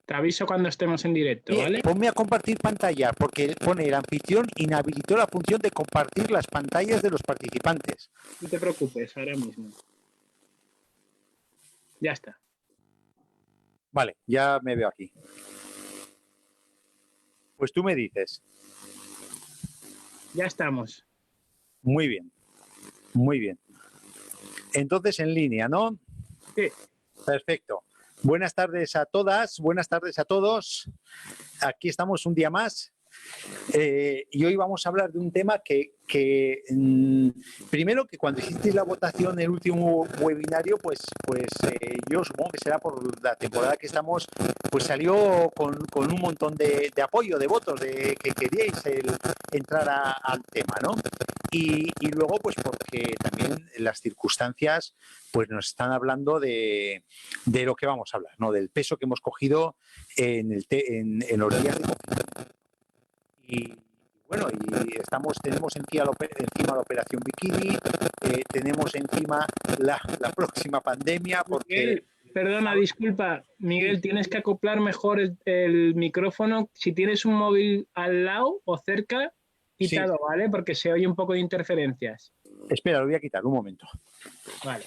Te aviso cuando estemos en directo, ¿vale? Ponme a compartir pantalla, porque pone el anfitrión inhabilitó la función de compartir las pantallas de los participantes. No te preocupes, ahora mismo. Ya está. Vale, ya me veo aquí. Pues tú me dices. Ya estamos. Muy bien, muy bien. Entonces en línea, ¿no? Sí. Perfecto. Buenas tardes a todas, buenas tardes a todos. Aquí estamos un día más y hoy vamos a hablar de un tema que primero, que cuando hicisteis la votación en el último webinario, pues yo supongo que será por la temporada que estamos, pues salió con un montón de apoyo, de votos, de que queríais entrar al tema, ¿no? Y luego, pues porque también las circunstancias pues nos están hablando de lo que vamos a hablar, ¿no? Del peso que hemos cogido en los días de confinamiento. Y bueno, tenemos encima la operación Bikini, tenemos encima la próxima pandemia, porque... Miguel, perdona, disculpa, Miguel, tienes que acoplar mejor el micrófono. Si tienes un móvil al lado o cerca, quítalo, sí, ¿vale? Porque se oye un poco de interferencias. Espera, lo voy a quitar, un momento. Vale.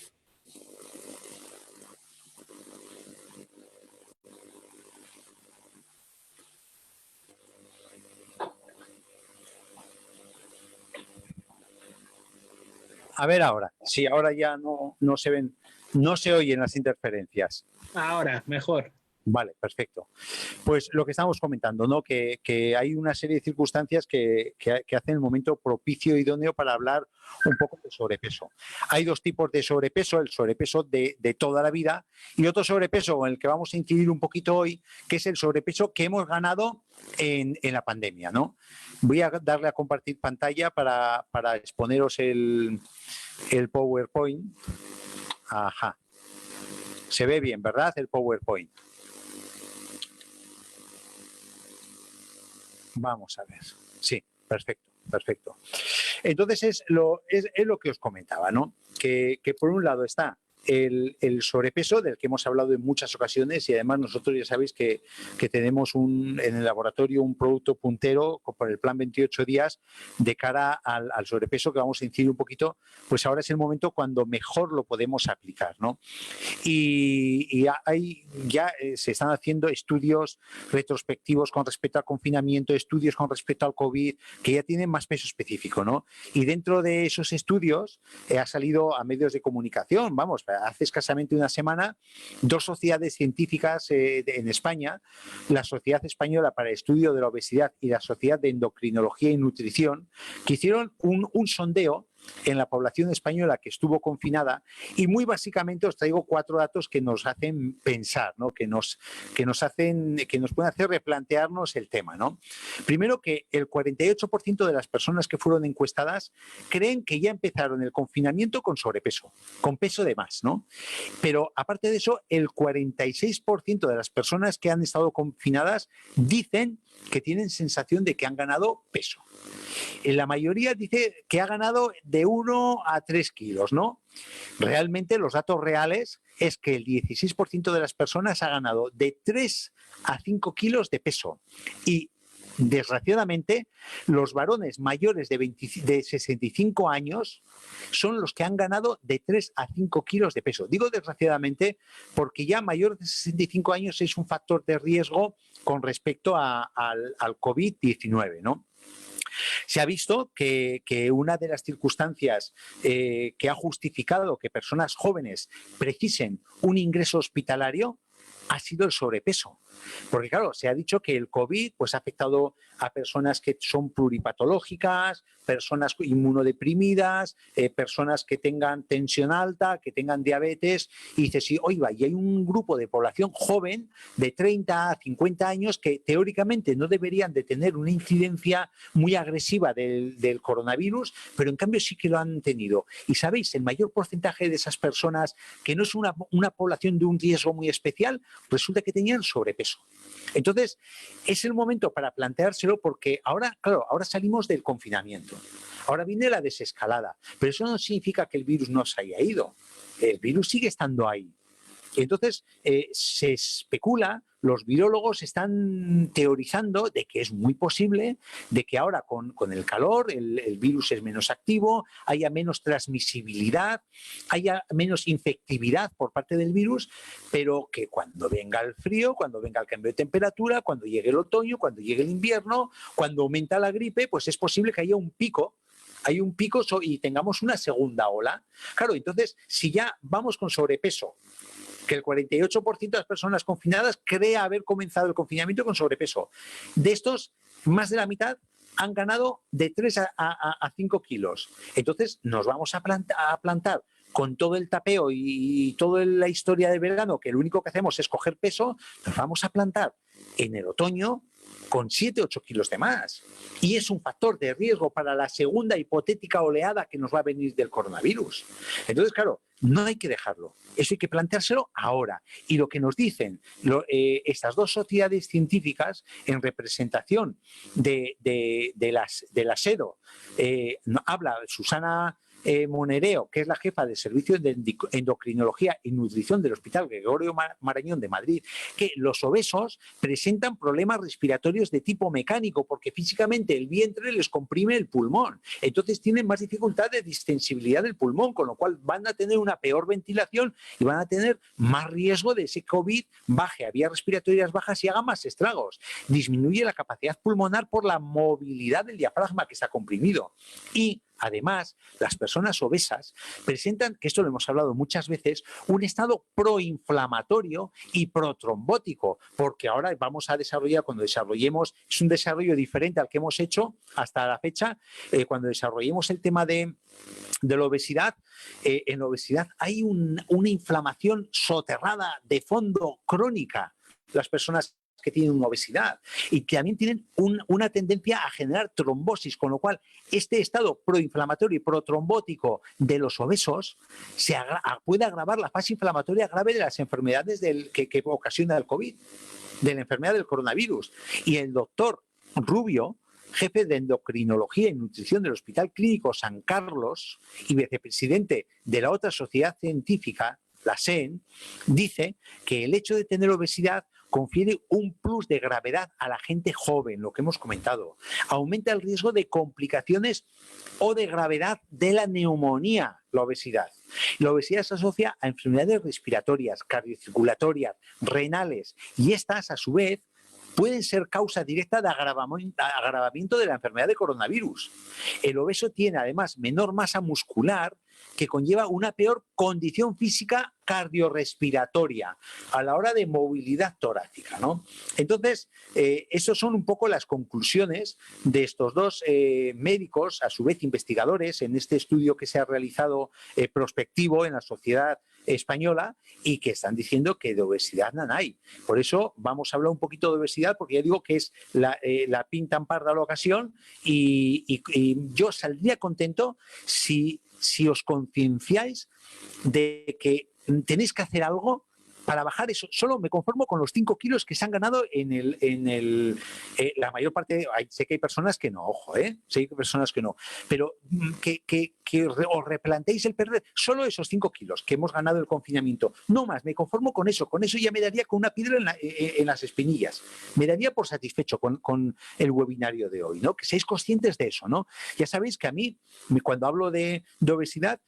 A ver ahora. Sí, ahora ya no se ven, no se oyen las interferencias. Ahora, mejor. Vale, perfecto. Pues lo que estamos comentando, ¿no? Que hay una serie de circunstancias que hacen el momento propicio e idóneo para hablar un poco de sobrepeso. Hay dos tipos de sobrepeso, el sobrepeso de toda la vida y otro sobrepeso en el que vamos a incidir un poquito hoy, que es el sobrepeso que hemos ganado en la pandemia, ¿no? Voy a darle a compartir pantalla para exponeros el PowerPoint. Ajá. Se ve bien, ¿verdad? El PowerPoint. Vamos a ver. Sí, perfecto, perfecto. Entonces es lo que os comentaba, ¿no? Que por un lado está el sobrepeso, del que hemos hablado en muchas ocasiones, y además nosotros ya sabéis que tenemos en el laboratorio un producto puntero por el plan 28 días de cara al sobrepeso, que vamos a incidir un poquito, pues ahora es el momento cuando mejor lo podemos aplicar, ¿no? Y ya se están haciendo estudios retrospectivos con respecto al confinamiento, estudios con respecto al COVID, que ya tienen más peso específico, ¿no? Y dentro de esos estudios ha salido a medios de comunicación, vamos, hace escasamente una semana, dos sociedades científicas en España, la Sociedad Española para el Estudio de la Obesidad y la Sociedad de Endocrinología y Nutrición, que hicieron un sondeo en la población española que estuvo confinada y muy básicamente os traigo 4 datos que nos hacen pensar, ¿no? que nos pueden hacer replantearnos el tema, ¿no? Primero, que el 48% de las personas que fueron encuestadas creen que ya empezaron el confinamiento con sobrepeso, con peso de más, ¿no? Pero aparte de eso, el 46% de las personas que han estado confinadas dicen que tienen sensación de que han ganado peso. La mayoría dice que ha ganado de 1 a 3 kilos, ¿no? Realmente los datos reales es que el 16% de las personas ha ganado de 3 a 5 kilos de peso y desgraciadamente los varones mayores de 65 años son los que han ganado de 3 a 5 kilos de peso. Digo desgraciadamente porque ya mayor de 65 años es un factor de riesgo con respecto al COVID-19, ¿no? Se ha visto que una de las circunstancias que ha justificado que personas jóvenes precisen un ingreso hospitalario ha sido el sobrepeso. Porque claro, se ha dicho que el COVID pues, ha afectado a personas que son pluripatológicas, personas inmunodeprimidas, personas que tengan tensión alta, que tengan diabetes, y dices, sí, oiga, y hay un grupo de población joven de 30 a 50 años que teóricamente no deberían de tener una incidencia muy agresiva del coronavirus, pero en cambio sí que lo han tenido. Y sabéis, el mayor porcentaje de esas personas, que no es una población de un riesgo muy especial, resulta que tenían sobrepeso. Entonces, es el momento para planteárselo porque ahora, claro, ahora salimos del confinamiento. Ahora viene la desescalada, pero eso no significa que el virus no se haya ido. El virus sigue estando ahí. Y entonces se especula, los virólogos están teorizando de que es muy posible de que ahora con el calor el virus es menos activo, haya menos transmisibilidad, haya menos infectividad por parte del virus, pero que cuando venga el frío, cuando venga el cambio de temperatura, cuando llegue el otoño, cuando llegue el invierno, cuando aumenta la gripe, pues es posible que haya un pico. Hay un pico y tengamos una segunda ola. Claro, entonces, si ya vamos con sobrepeso, que el 48% de las personas confinadas cree haber comenzado el confinamiento con sobrepeso. De estos, más de la mitad han ganado de 3 a 5 kilos. Entonces, nos vamos a plantar con todo el tapeo y toda la historia del verano, que lo único que hacemos es coger peso, nos vamos a plantar en el otoño con 7 o 8 kilos de más. Y es un factor de riesgo para la segunda hipotética oleada que nos va a venir del coronavirus. Entonces, claro, no hay que dejarlo. Eso hay que planteárselo ahora. Y lo que nos dicen estas dos sociedades científicas en representación de la SEDO, habla Susana Monereo, que es la jefa del Servicio de Endocrinología y Nutrición del Hospital Gregorio Marañón de Madrid, que los obesos presentan problemas respiratorios de tipo mecánico porque físicamente el vientre les comprime el pulmón. Entonces tienen más dificultad de distensibilidad del pulmón, con lo cual van a tener una peor ventilación y van a tener más riesgo de ese COVID baje a vías respiratorias bajas y haga más estragos. Disminuye la capacidad pulmonar por la movilidad del diafragma que está comprimido. Y además, las personas obesas presentan, que esto lo hemos hablado muchas veces, un estado proinflamatorio y protrombótico, porque ahora vamos a desarrollar, cuando desarrollemos, es un desarrollo diferente al que hemos hecho hasta la fecha, cuando desarrollemos el tema de la obesidad, en la obesidad hay una inflamación soterrada de fondo crónica. Las personas que tienen una obesidad y que también tienen una tendencia a generar trombosis, con lo cual este estado proinflamatorio y protrombótico de los obesos puede agravar la fase inflamatoria grave de las enfermedades que ocasiona el COVID, de la enfermedad del coronavirus. Y el doctor Rubio, jefe de endocrinología y nutrición del Hospital Clínico San Carlos y vicepresidente de la otra sociedad científica, la SEN, dice que el hecho de tener obesidad confiere un plus de gravedad a la gente joven, lo que hemos comentado. Aumenta el riesgo de complicaciones o de gravedad de la neumonía, la obesidad. La obesidad se asocia a enfermedades respiratorias, cardiocirculatorias, renales, y estas, a su vez, pueden ser causa directa de agravamiento de la enfermedad de coronavirus. El obeso tiene además menor masa muscular, que conlleva una peor condición física cardiorrespiratoria a la hora de movilidad torácica, ¿no? Entonces, esas son un poco las conclusiones de estos dos médicos, a su vez investigadores, en este estudio que se ha realizado prospectivo en la sociedad española, y que están diciendo que de obesidad no hay. Por eso vamos a hablar un poquito de obesidad, porque ya digo que es la pintan parda la ocasión, y yo saldría contento si os concienciáis de que tenéis que hacer algo para bajar eso. Solo me conformo con los 5 kilos que se han ganado la mayor parte. Sé que hay personas que no, ojo, sé que hay personas que no, pero que os replanteéis el perder solo esos 5 kilos que hemos ganado el confinamiento. No más, me conformo con eso ya me daría con una piedra en las espinillas. Me daría por satisfecho con el webinario de hoy, ¿no? Que seáis conscientes de eso, ¿no? Ya sabéis que a mí, cuando hablo de obesidad,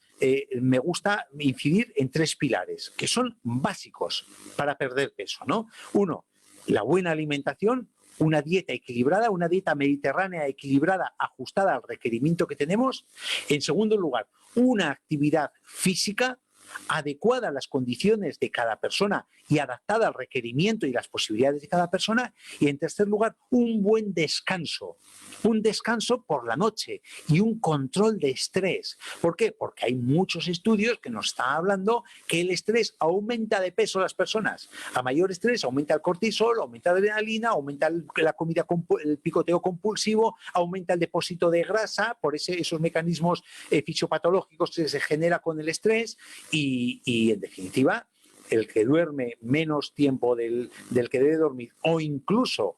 me gusta incidir en 3 pilares, que son básicos para perder peso, ¿no? Uno, la buena alimentación, una dieta equilibrada, una dieta mediterránea equilibrada, ajustada al requerimiento que tenemos. En segundo lugar, una actividad física adecuada a las condiciones de cada persona y adaptada al requerimiento y las posibilidades de cada persona. Y en tercer lugar, un buen descanso. Un descanso por la noche y un control de estrés. ¿Por qué? Porque hay muchos estudios que nos están hablando que el estrés aumenta de peso a las personas. A mayor estrés aumenta el cortisol, aumenta la adrenalina, aumenta la comida, el picoteo compulsivo, aumenta el depósito de grasa por esos mecanismos fisiopatológicos que se genera con el estrés y en definitiva, el que duerme menos tiempo del que debe dormir o incluso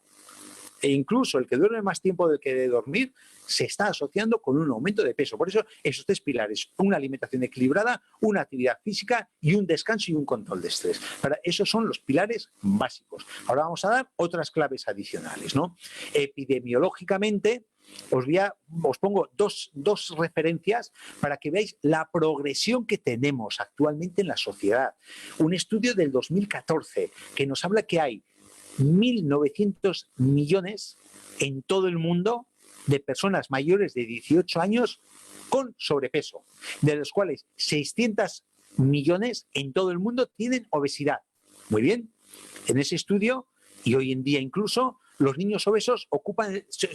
el que duerme más tiempo del que debe dormir se está asociando con un aumento de peso. Por eso, esos tres pilares, una alimentación equilibrada, una actividad física y un descanso y un control de estrés. Esos son los pilares básicos. Ahora vamos a dar otras claves adicionales, ¿no? Epidemiológicamente, os pongo dos referencias para que veáis la progresión que tenemos actualmente en la sociedad. Un estudio del 2014 que nos habla que hay 1.900 millones en todo el mundo de personas mayores de 18 años con sobrepeso, de los cuales 600 millones en todo el mundo tienen obesidad. Muy bien, en ese estudio, y hoy en día incluso, los niños obesos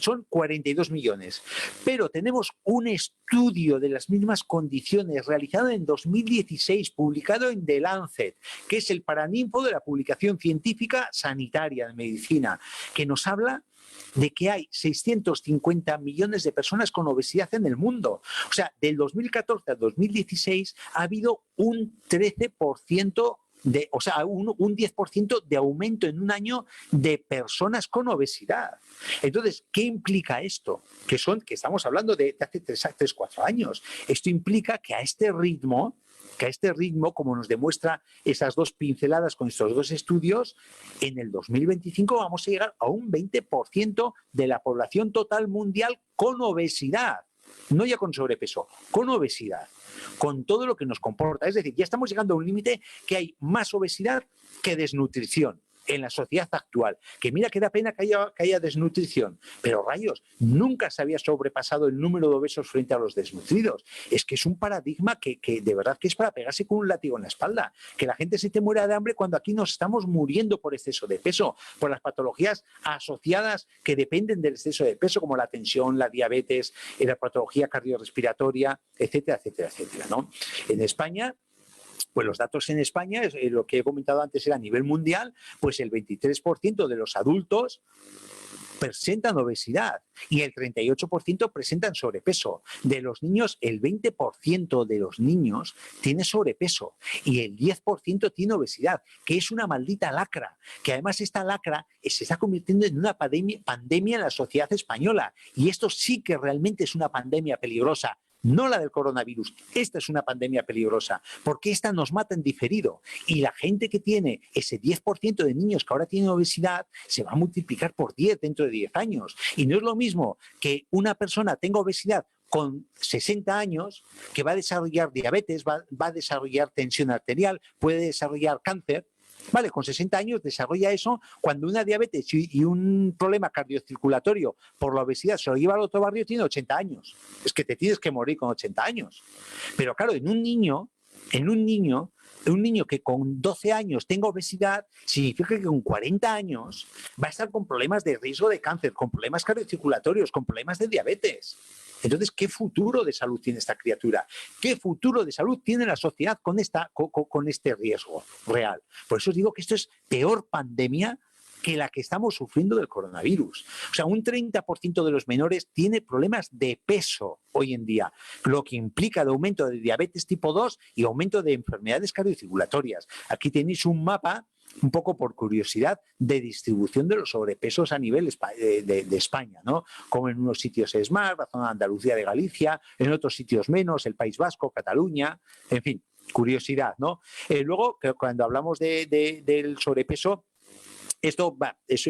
son 42 millones. Pero tenemos un estudio de las mismas condiciones realizado en 2016, publicado en The Lancet, que es el paraninfo de la publicación científica sanitaria de medicina, que nos habla de que hay 650 millones de personas con obesidad en el mundo. O sea, del 2014 al 2016 ha habido un 13%, un 10% de aumento en un año de personas con obesidad. Entonces, ¿qué implica esto? Que estamos hablando de hace 3, 4 años. Esto implica que a este ritmo, como nos demuestra esas dos pinceladas con estos dos estudios, en el 2025 vamos a llegar a un 20% de la población total mundial con obesidad. No ya con sobrepeso, con obesidad, con todo lo que nos comporta. Es decir, ya estamos llegando a un límite que hay más obesidad que desnutrición en la sociedad actual. Que mira que da pena que haya desnutrición, pero rayos, nunca se había sobrepasado el número de obesos frente a los desnutridos. Es que es un paradigma que de verdad que es para pegarse con un látigo en la espalda. Que la gente se te muera de hambre cuando aquí nos estamos muriendo por exceso de peso, por las patologías asociadas que dependen del exceso de peso, como la tensión, la diabetes, la patología cardiorrespiratoria, etcétera, etcétera, etcétera, ¿no? En España, pues los datos en España, lo que he comentado antes era a nivel mundial, pues el 23% de los adultos presentan obesidad y el 38% presentan sobrepeso. De los niños, el 20% de los niños tiene sobrepeso y el 10% tiene obesidad, que es una maldita lacra, que además esta lacra se está convirtiendo en una pandemia en la sociedad española. Y esto sí que realmente es una pandemia peligrosa. No la del coronavirus, esta es una pandemia peligrosa, porque esta nos mata en diferido y la gente que tiene ese 10% de niños que ahora tienen obesidad se va a multiplicar por 10 dentro de 10 años. Y no es lo mismo que una persona tenga obesidad con 60 años, que va a desarrollar diabetes, va a desarrollar tensión arterial, puede desarrollar cáncer. Vale, con 60 años desarrolla eso, cuando una diabetes y un problema cardiocirculatorio por la obesidad se lo lleva al otro barrio, tiene 80 años. Es que te tienes que morir con 80 años. Pero claro, en un niño que con 12 años tenga obesidad, significa que con 40 años va a estar con problemas de riesgo de cáncer, con problemas cardiocirculatorios, con problemas de diabetes. Entonces, ¿qué futuro de salud tiene esta criatura? ¿Qué futuro de salud tiene la sociedad con este riesgo real? Por eso os digo que esto es peor pandemia que la que estamos sufriendo del coronavirus. O sea, un 30% de los menores tiene problemas de peso hoy en día, lo que implica el aumento de diabetes tipo 2 y aumento de enfermedades cardiocirculatorias. Aquí tenéis un mapa, un poco por curiosidad, de distribución de los sobrepesos a nivel de España, ¿no? Como en unos sitios es más, la zona de Andalucía, de Galicia, en otros sitios menos, el País Vasco, Cataluña, en fin, curiosidad, ¿no? Luego, cuando hablamos del sobrepeso, esto es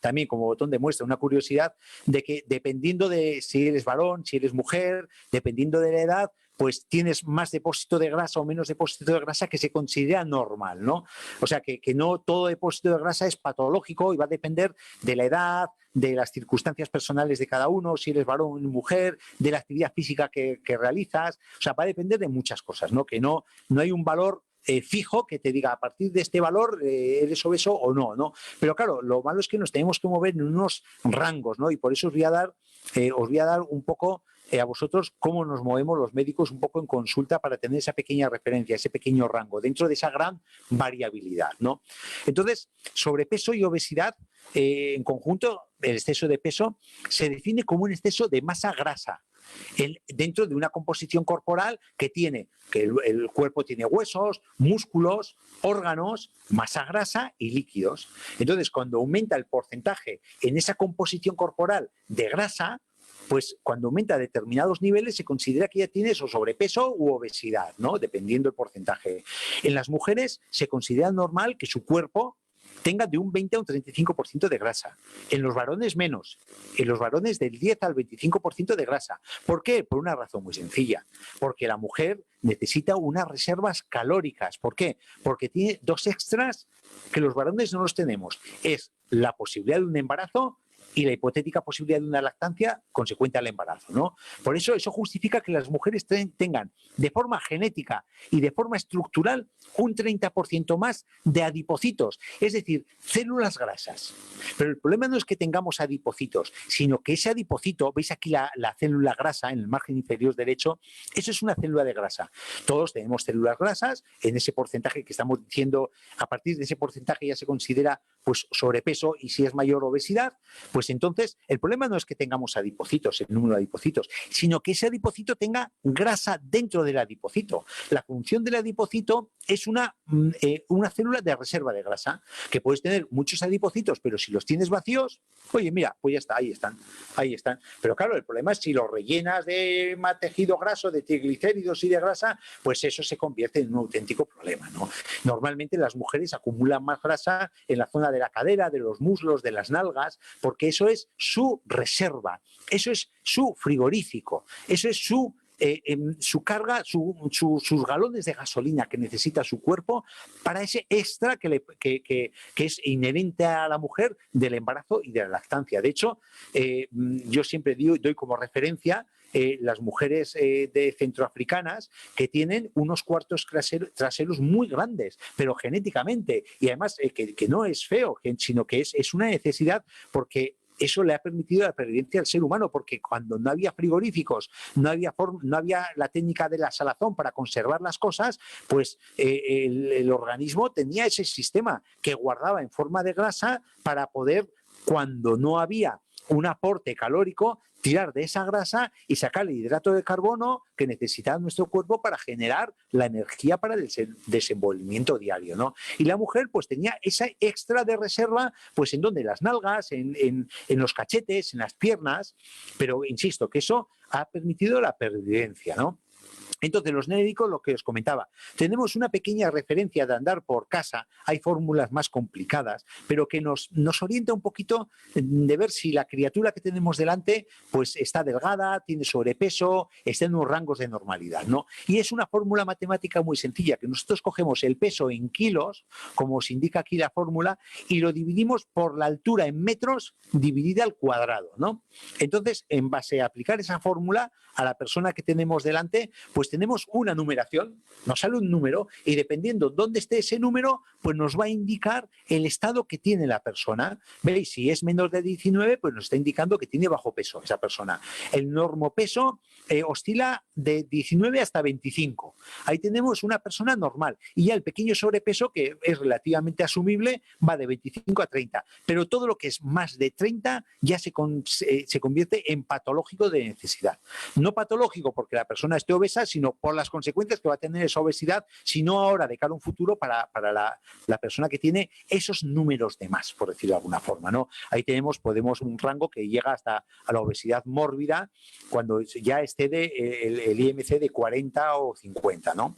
también como botón de muestra, una curiosidad de que dependiendo de si eres varón, si eres mujer, dependiendo de la edad, pues tienes más depósito de grasa o menos depósito de grasa que se considera normal, ¿no? O sea, que no todo depósito de grasa es patológico y va a depender de la edad, de las circunstancias personales de cada uno, si eres varón o mujer, de la actividad física que realizas. O sea, va a depender de muchas cosas, ¿no? Que no hay un valor fijo que te diga a partir de este valor eres obeso o no, ¿no? Pero claro, lo malo es que nos tenemos que mover en unos rangos, ¿no? Y por eso os voy a dar un poco a vosotros cómo nos movemos los médicos un poco en consulta para tener esa pequeña referencia, ese pequeño rango, dentro de esa gran variabilidad, ¿no? Entonces, sobrepeso y obesidad en conjunto, el exceso de peso se define como un exceso de masa grasa dentro de una composición corporal que el cuerpo tiene huesos, músculos, órganos, masa grasa y líquidos. Entonces, cuando aumenta el porcentaje en esa composición corporal de grasa, pues cuando aumenta a determinados niveles se considera que ya tienes o sobrepeso u obesidad, ¿no? Dependiendo del porcentaje. En las mujeres se considera normal que su cuerpo tenga de un 20 a un 35% de grasa. En los varones menos. En los varones del 10 al 25% de grasa. ¿Por qué? Por una razón muy sencilla. Porque la mujer necesita unas reservas calóricas. ¿Por qué? Porque tiene dos extras que los varones no los tenemos. Es la posibilidad de un embarazo y la hipotética posibilidad de una lactancia consecuente al embarazo, ¿no? Por eso justifica que las mujeres tengan de forma genética y de forma estructural un 30% más de adipocitos, es decir, células grasas. Pero el problema no es que tengamos adipocitos, sino que ese adipocito, veis aquí la célula grasa en el margen inferior derecho, eso es una célula de grasa. Todos tenemos células grasas en ese porcentaje que estamos diciendo, a partir de ese porcentaje ya se considera pues sobrepeso y si es mayor obesidad, pues entonces el problema no es que tengamos adipocitos, el número de adipocitos, sino que ese adipocito tenga grasa dentro del adipocito. La función del adipocito es una célula de reserva de grasa, que puedes tener muchos adipocitos, pero si los tienes vacíos, oye, mira, pues ya está, ahí están. Pero claro, el problema es si los rellenas de tejido graso, de triglicéridos y de grasa, pues eso se convierte en un auténtico problema, ¿no? Normalmente las mujeres acumulan más grasa en la zona de la cadera, de los muslos, de las nalgas, porque eso es su reserva, eso es su frigorífico, eso es su carga, sus galones de gasolina que necesita su cuerpo para ese extra que es inherente a la mujer del embarazo y de la lactancia. De hecho, yo siempre doy como referencia las mujeres de centroafricanas que tienen unos cuartos traseros muy grandes, pero genéticamente, y además que no es feo, sino que es una necesidad porque eso le ha permitido la pervivencia al ser humano, porque cuando no había frigoríficos, no había la técnica de la salazón para conservar las cosas, pues el organismo tenía ese sistema que guardaba en forma de grasa para poder, cuando no había un aporte calórico, tirar de esa grasa y sacar el hidrato de carbono que necesita nuestro cuerpo para generar la energía para el desenvolvimiento diario, ¿no? Y la mujer pues tenía esa extra de reserva pues en donde las nalgas, en los cachetes, en las piernas, pero insisto que eso ha permitido la pervivencia, ¿no? Entonces, los médicos, lo que os comentaba, tenemos una pequeña referencia de andar por casa, hay fórmulas más complicadas, pero que nos orienta un poquito de ver si la criatura que tenemos delante pues está delgada, tiene sobrepeso, está en unos rangos de normalidad, ¿no? Y es una fórmula matemática muy sencilla, que nosotros cogemos el peso en kilos, como os indica aquí la fórmula, y lo dividimos por la altura en metros dividida al cuadrado, ¿no? Entonces, en base a aplicar esa fórmula a la persona que tenemos delante, pues tenemos una numeración, nos sale un número y dependiendo dónde esté ese número, pues nos va a indicar el estado que tiene la persona. ¿Veis? Si es menor de 19, pues nos está indicando que tiene bajo peso esa persona. El normopeso oscila de 19 hasta 25. Ahí tenemos una persona normal. Y ya el pequeño sobrepeso, que es relativamente asumible, va de 25 a 30. Pero todo lo que es más de 30 ya se convierte en patológico de necesidad. No patológico porque la persona esté obesa, sino por las consecuencias que va a tener esa obesidad, sino ahora de cara a un futuro para la persona que tiene esos números de más, por decirlo de alguna forma, ¿no? Ahí podemos un rango que llega hasta a la obesidad mórbida cuando ya excede el IMC de 40 o 50, ¿no?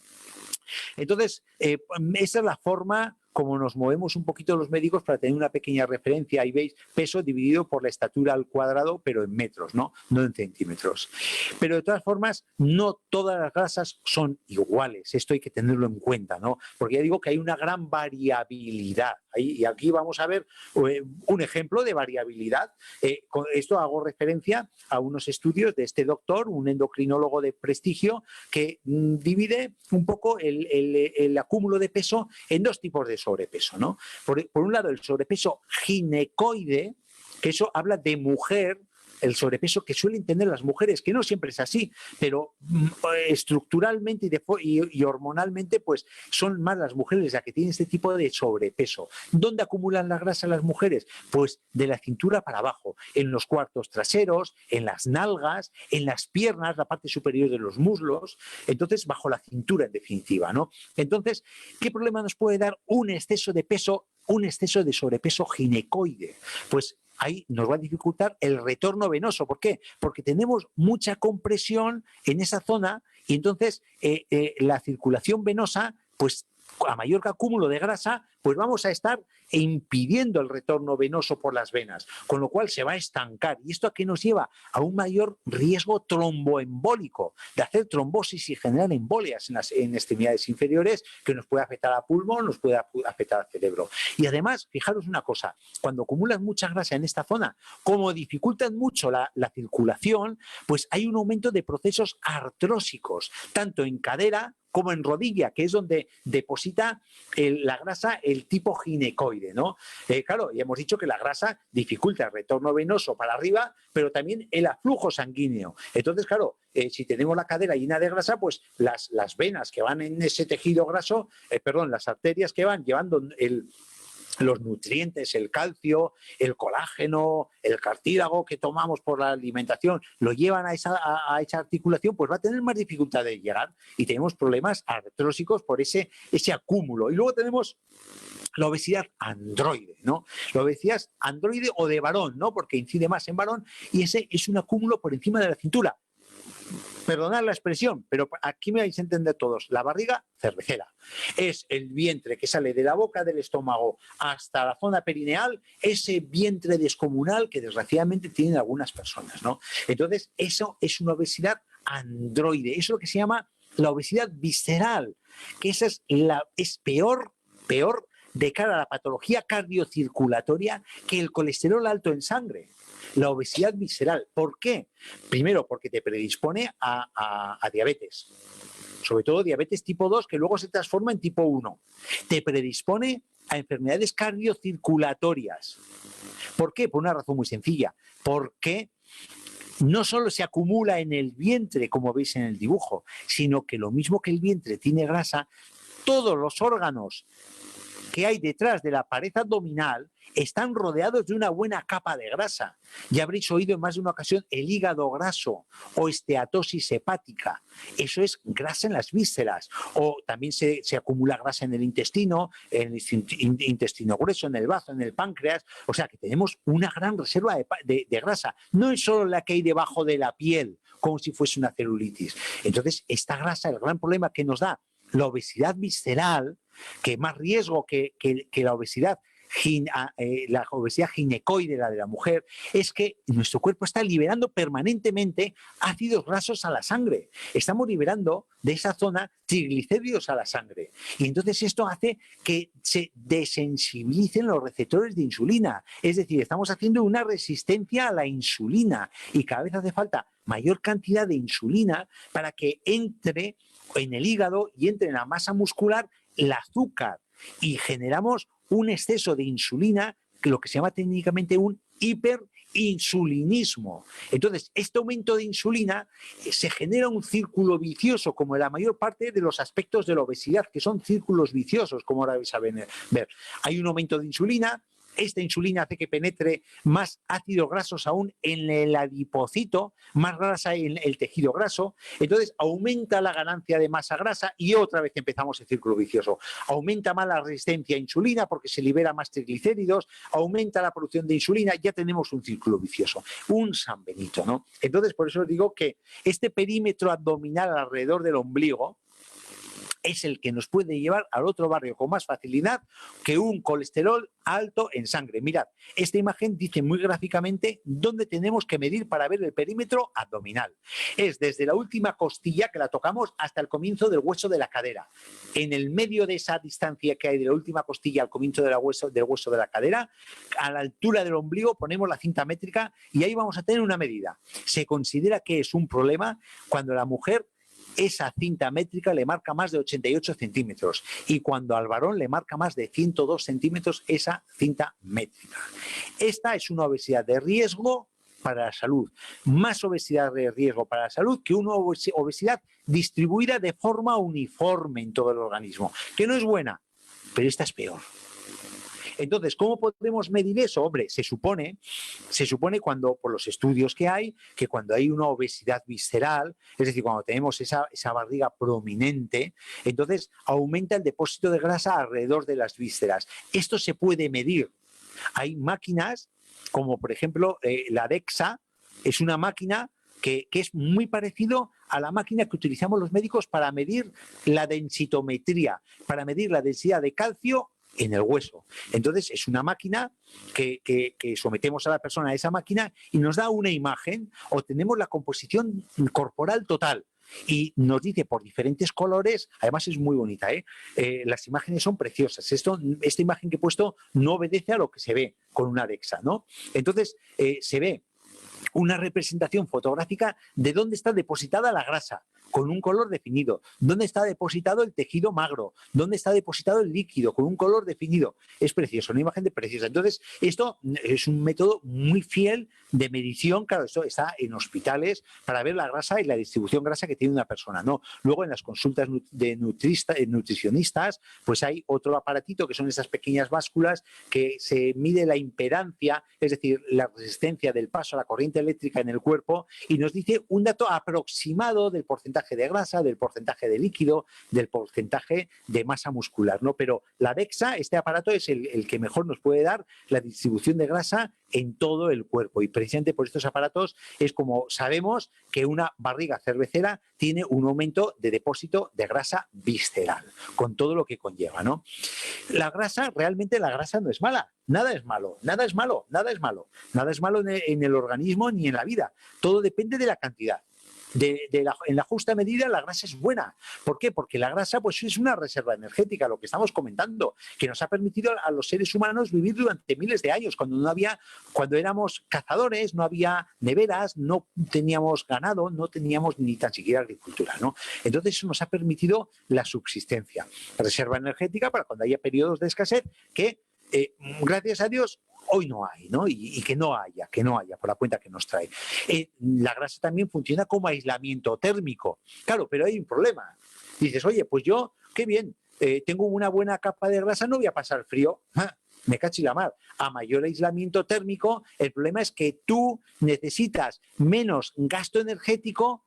Entonces, esa es la forma como nos movemos un poquito los médicos para tener una pequeña referencia. Ahí veis peso dividido por la estatura al cuadrado, pero en metros, no en centímetros. Pero de todas formas, no todas las grasas son iguales. Esto hay que tenerlo en cuenta, ¿no? Porque ya digo que hay una gran variabilidad. Y aquí vamos a ver un ejemplo de variabilidad. Con esto hago referencia a unos estudios de este doctor, un endocrinólogo de prestigio, que divide un poco el acúmulo de peso en dos tipos de sobrepeso, ¿no? Por un lado, el sobrepeso ginecoide, que eso habla de mujer, el sobrepeso que suelen tener las mujeres, que no siempre es así, pero estructuralmente y hormonalmente, pues son más las mujeres las que tienen este tipo de sobrepeso. ¿Dónde acumulan la grasa las mujeres? Pues de la cintura para abajo, en los cuartos traseros, en las nalgas, en las piernas, la parte superior de los muslos, entonces bajo la cintura en definitiva, ¿no? Entonces, ¿qué problema nos puede dar un exceso de peso, un exceso de sobrepeso ginecoide? Pues ahí nos va a dificultar el retorno venoso. ¿Por qué? Porque tenemos mucha compresión en esa zona y entonces la circulación venosa, pues a mayor acúmulo de grasa, pues vamos a estar impidiendo el retorno venoso por las venas, con lo cual se va a estancar. ¿Y esto a qué nos lleva? A un mayor riesgo tromboembólico, de hacer trombosis y generar embolias en extremidades inferiores, que nos puede afectar al pulmón, nos puede afectar al cerebro. Y además, fijaros una cosa, cuando acumulan mucha grasa en esta zona, como dificultan mucho la circulación, pues hay un aumento de procesos artrósicos, tanto en cadera como en rodilla, que es donde deposita la grasa el tipo ginecoide, ¿no? Claro, ya hemos dicho que la grasa dificulta el retorno venoso para arriba, pero también el aflujo sanguíneo. Entonces, claro, si tenemos la cadera llena de grasa, pues las venas que van en ese tejido graso, las arterias que van llevando los nutrientes, el calcio, el colágeno, el cartílago que tomamos por la alimentación, lo llevan a esa articulación, pues va a tener más dificultad de llegar y tenemos problemas artrósicos por ese acúmulo. Y luego tenemos la obesidad androide, ¿no? La obesidad androide o de varón, ¿no? Porque incide más en varón y ese es un acúmulo por encima de la cintura. Perdonad la expresión, pero aquí me vais a entender todos. La barriga cervecera es el vientre que sale de la boca del estómago hasta la zona perineal, ese vientre descomunal que desgraciadamente tienen algunas personas, ¿no? Entonces, eso es una obesidad androide. Eso es lo que se llama la obesidad visceral, que esa es peor de cara a la patología cardiocirculatoria que el colesterol alto en sangre. La obesidad visceral. ¿Por qué? Primero, porque te predispone a diabetes. Sobre todo diabetes tipo 2, que luego se transforma en tipo 1. Te predispone a enfermedades cardiocirculatorias. ¿Por qué? Por una razón muy sencilla. Porque no solo se acumula en el vientre, como veis en el dibujo, sino que lo mismo que el vientre tiene grasa, todos los órganos que hay detrás de la pared abdominal están rodeados de una buena capa de grasa. Ya habréis oído en más de una ocasión el hígado graso o esteatosis hepática. Eso es grasa en las vísceras. O también se acumula grasa en el intestino grueso, en el bazo, en el páncreas. O sea que tenemos una gran reserva de grasa. No es solo la que hay debajo de la piel, como si fuese una celulitis. Entonces, esta grasa, el gran problema que nos da la obesidad visceral, que más riesgo que la obesidad ginecoide, la de la mujer, es que nuestro cuerpo está liberando permanentemente ácidos grasos a la sangre. Estamos liberando de esa zona triglicéridos a la sangre. Y entonces esto hace que se desensibilicen los receptores de insulina. Es decir, estamos haciendo una resistencia a la insulina y cada vez hace falta mayor cantidad de insulina para que entre en el hígado y entre en la masa muscular el azúcar y generamos un exceso de insulina, lo que se llama técnicamente un hiperinsulinismo. Entonces, este aumento de insulina se genera un círculo vicioso, como en la mayor parte de los aspectos de la obesidad, que son círculos viciosos, como ahora vais a ver. Hay un aumento de insulina. Esta insulina hace que penetre más ácidos grasos aún en el adipocito, más grasa en el tejido graso. Entonces aumenta la ganancia de masa grasa y otra vez empezamos el círculo vicioso. Aumenta más la resistencia a insulina porque se libera más triglicéridos, aumenta la producción de insulina, ya tenemos un círculo vicioso, un San Benito, ¿no? Entonces por eso os digo que este perímetro abdominal alrededor del ombligo es el que nos puede llevar al otro barrio con más facilidad que un colesterol alto en sangre. Mirad, esta imagen dice muy gráficamente dónde tenemos que medir para ver el perímetro abdominal. Es desde la última costilla que la tocamos hasta el comienzo del hueso de la cadera. En el medio de esa distancia que hay de la última costilla al comienzo del hueso de la cadera, a la altura del ombligo ponemos la cinta métrica y ahí vamos a tener una medida. Se considera que es un problema cuando la mujer esa cinta métrica le marca más de 88 centímetros y cuando al varón le marca más de 102 centímetros esa cinta métrica. Esta es una obesidad de riesgo para la salud, más obesidad de riesgo para la salud que una obesidad distribuida de forma uniforme en todo el organismo, que no es buena, pero esta es peor. Entonces, ¿cómo podemos medir eso? Hombre, se supone cuando, por los estudios que hay, que cuando hay una obesidad visceral, es decir, cuando tenemos esa barriga prominente, entonces aumenta el depósito de grasa alrededor de las vísceras. Esto se puede medir. Hay máquinas, como por ejemplo la DEXA, es una máquina que es muy parecido a la máquina que utilizamos los médicos para medir la densitometría, para medir la densidad de calcio en el hueso. Entonces es una máquina que sometemos a la persona a esa máquina y nos da una imagen, obtenemos la composición corporal total y nos dice por diferentes colores, además es muy bonita, las imágenes son preciosas. Esta imagen que he puesto no obedece a lo que se ve con una DEXA, ¿no? Entonces se ve una representación fotográfica de dónde está depositada la grasa, con un color definido, dónde está depositado el tejido magro, dónde está depositado el líquido, con un color definido. Es precioso, una imagen preciosa. Entonces, esto es un método muy fiel de medición. Claro, esto está en hospitales para ver la grasa y la distribución grasa que tiene una persona, ¿no? Luego, en las consultas de nutricionistas, pues hay otro aparatito que son esas pequeñas básculas que se mide la impedancia, es decir, la resistencia del paso a la corriente eléctrica en el cuerpo y nos dice un dato aproximado del porcentaje de grasa, del porcentaje de líquido, del porcentaje de masa muscular, ¿no? Pero la DEXA, este aparato, es el que mejor nos puede dar la distribución de grasa en todo el cuerpo y precisamente por estos aparatos es como sabemos que una barriga cervecera tiene un aumento de depósito de grasa visceral, con todo lo que conlleva, ¿no? Realmente la grasa no es mala, nada es malo, nada es malo, nada es malo, nada es malo en el organismo ni en la vida, todo depende de la cantidad. En la justa medida la grasa es buena. ¿Por qué? Porque la grasa pues, es una reserva energética, lo que estamos comentando, que nos ha permitido a los seres humanos vivir durante miles de años, cuando éramos cazadores, no había neveras, no teníamos ganado, no teníamos ni tan siquiera agricultura, ¿no? Entonces eso nos ha permitido la subsistencia, reserva energética para cuando haya periodos de escasez que, gracias a Dios, hoy no hay, ¿no? Y que no haya, por la cuenta que nos trae. La grasa también funciona como aislamiento térmico. Claro, pero hay un problema. Dices, oye, pues yo, qué bien, tengo una buena capa de grasa, no voy a pasar frío. Me cachi la mar. A mayor aislamiento térmico, el problema es que tú necesitas menos gasto energético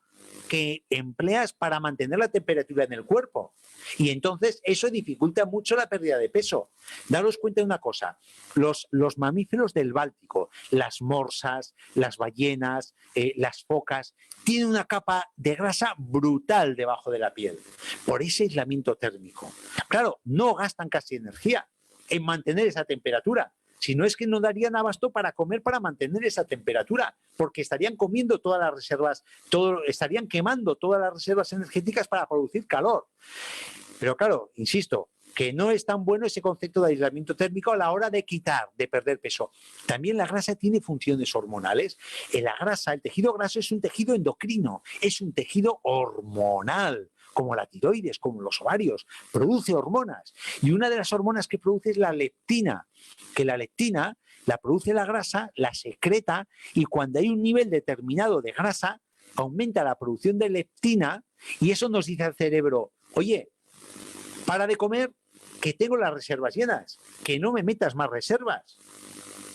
que empleas para mantener la temperatura en el cuerpo. Y entonces eso dificulta mucho la pérdida de peso. Daros cuenta de una cosa, los mamíferos del Báltico, las morsas, las ballenas, las focas, tienen una capa de grasa brutal debajo de la piel, por ese aislamiento térmico. Claro, no gastan casi energía en mantener esa temperatura. Si no es que no darían abasto para comer para mantener esa temperatura, porque estarían comiendo todas las reservas, estarían quemando todas las reservas energéticas para producir calor. Pero claro, insisto, que no es tan bueno ese concepto de aislamiento térmico a la hora de perder peso. También la grasa tiene funciones hormonales. La grasa, el tejido graso es un tejido endocrino, es un tejido hormonal, como la tiroides, como los ovarios, produce hormonas. Y una de las hormonas que produce es la leptina, que la leptina la produce la grasa, la secreta, y cuando hay un nivel determinado de grasa, aumenta la producción de leptina, y eso nos dice al cerebro, oye, para de comer, que tengo las reservas llenas, que no me metas más reservas,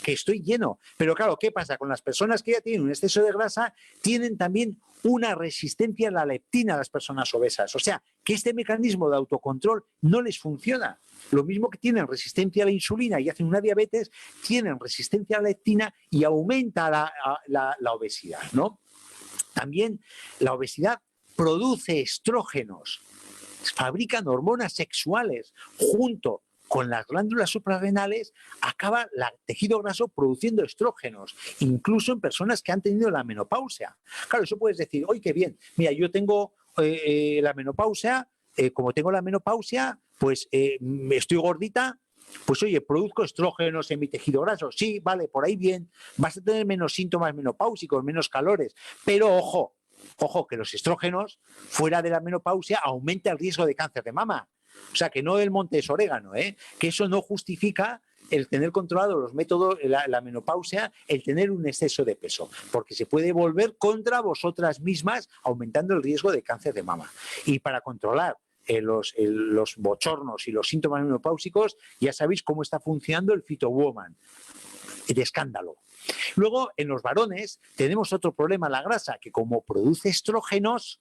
que estoy lleno. Pero claro, ¿qué pasa? Con las personas que ya tienen un exceso de grasa, tienen también una resistencia a la leptina a las personas obesas. O sea, que este mecanismo de autocontrol no les funciona. Lo mismo que tienen resistencia a la insulina y hacen una diabetes, tienen resistencia a la leptina y aumenta la obesidad, ¿no? También la obesidad produce estrógenos. fabrican hormonas sexuales junto con las glándulas suprarrenales, acaba el tejido graso produciendo estrógenos, incluso en personas que han tenido la menopausia. Claro, eso puedes decir, oye, qué bien, mira, yo tengo la menopausia, como tengo la menopausia, pues estoy gordita, pues oye, produzco estrógenos en mi tejido graso. Sí, vale, por ahí bien, vas a tener menos síntomas menopáusicos, menos calores, pero ojo, que los estrógenos fuera de la menopausia aumenta el riesgo de cáncer de mama. O sea, que no el monte es orégano, que eso no justifica el tener controlado los métodos, la menopausia, el tener un exceso de peso, porque se puede volver contra vosotras mismas, aumentando el riesgo de cáncer de mama. Y para controlar los bochornos y los síntomas menopáusicos, ya sabéis cómo está funcionando el Phytowoman, de escándalo. Luego, en los varones, tenemos otro problema, la grasa, que como produce estrógenos,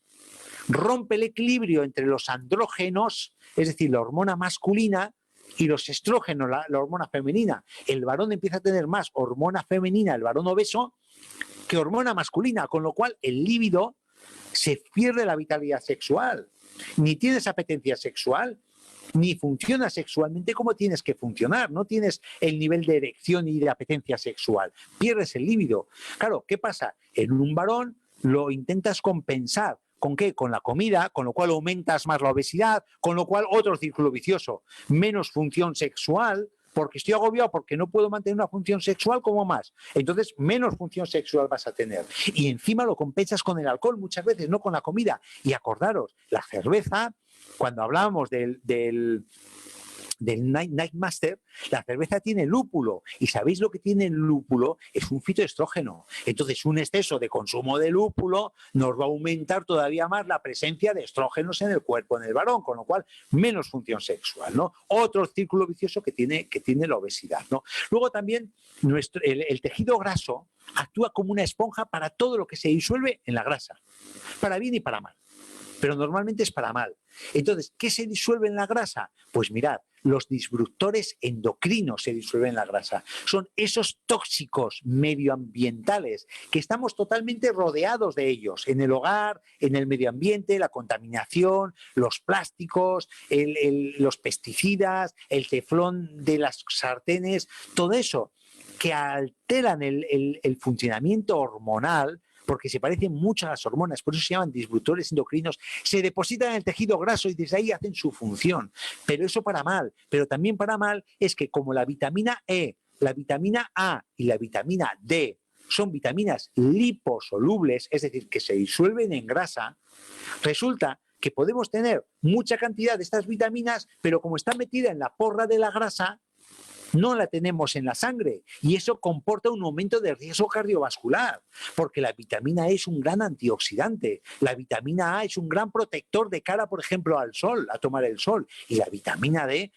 rompe el equilibrio entre los andrógenos, es decir, la hormona masculina, y los estrógenos, la hormona femenina. El varón empieza a tener más hormona femenina, el varón obeso, que hormona masculina, con lo cual el líbido se pierde la vitalidad sexual. Ni tienes apetencia sexual, ni funciona sexualmente como tienes que funcionar. No tienes el nivel de erección y de apetencia sexual. Pierdes el líbido. Claro, ¿qué pasa? En un varón lo intentas compensar. ¿Con qué? Con la comida, con lo cual aumentas más la obesidad, con lo cual otro círculo vicioso. Menos función sexual, porque estoy agobiado, porque no puedo mantener una función sexual como más. Entonces, menos función sexual vas a tener. Y encima lo compensas con el alcohol muchas veces, no con la comida. Y acordaros, la cerveza, cuando hablábamos del Night Master, la cerveza tiene lúpulo. ¿Y sabéis lo que tiene el lúpulo? Es un fitoestrógeno. Entonces, un exceso de consumo de lúpulo nos va a aumentar todavía más la presencia de estrógenos en el cuerpo, en el varón, con lo cual, menos función sexual, ¿no? Otro círculo vicioso que tiene la obesidad, ¿no? Luego también, el tejido graso actúa como una esponja para todo lo que se disuelve en la grasa, para bien y para mal. Pero normalmente es para mal. Entonces, ¿qué se disuelve en la grasa? Pues mirad, los disruptores endocrinos se disuelven en la grasa. Son esos tóxicos medioambientales que estamos totalmente rodeados de ellos, en el hogar, en el medio ambiente, la contaminación, los plásticos, los pesticidas, el teflón de las sartenes, todo eso que alteran el funcionamiento hormonal, porque se parecen mucho a las hormonas, por eso se llaman disruptores endocrinos, se depositan en el tejido graso y desde ahí hacen su función. Pero eso para mal. Pero también para mal es que como la vitamina E, la vitamina A y la vitamina D son vitaminas liposolubles, es decir, que se disuelven en grasa, resulta que podemos tener mucha cantidad de estas vitaminas, pero como está metida en la porra de la grasa, no la tenemos en la sangre y eso comporta un aumento de riesgo cardiovascular, porque la vitamina E es un gran antioxidante, la vitamina A es un gran protector de cara, por ejemplo, al sol, a tomar el sol, y la vitamina D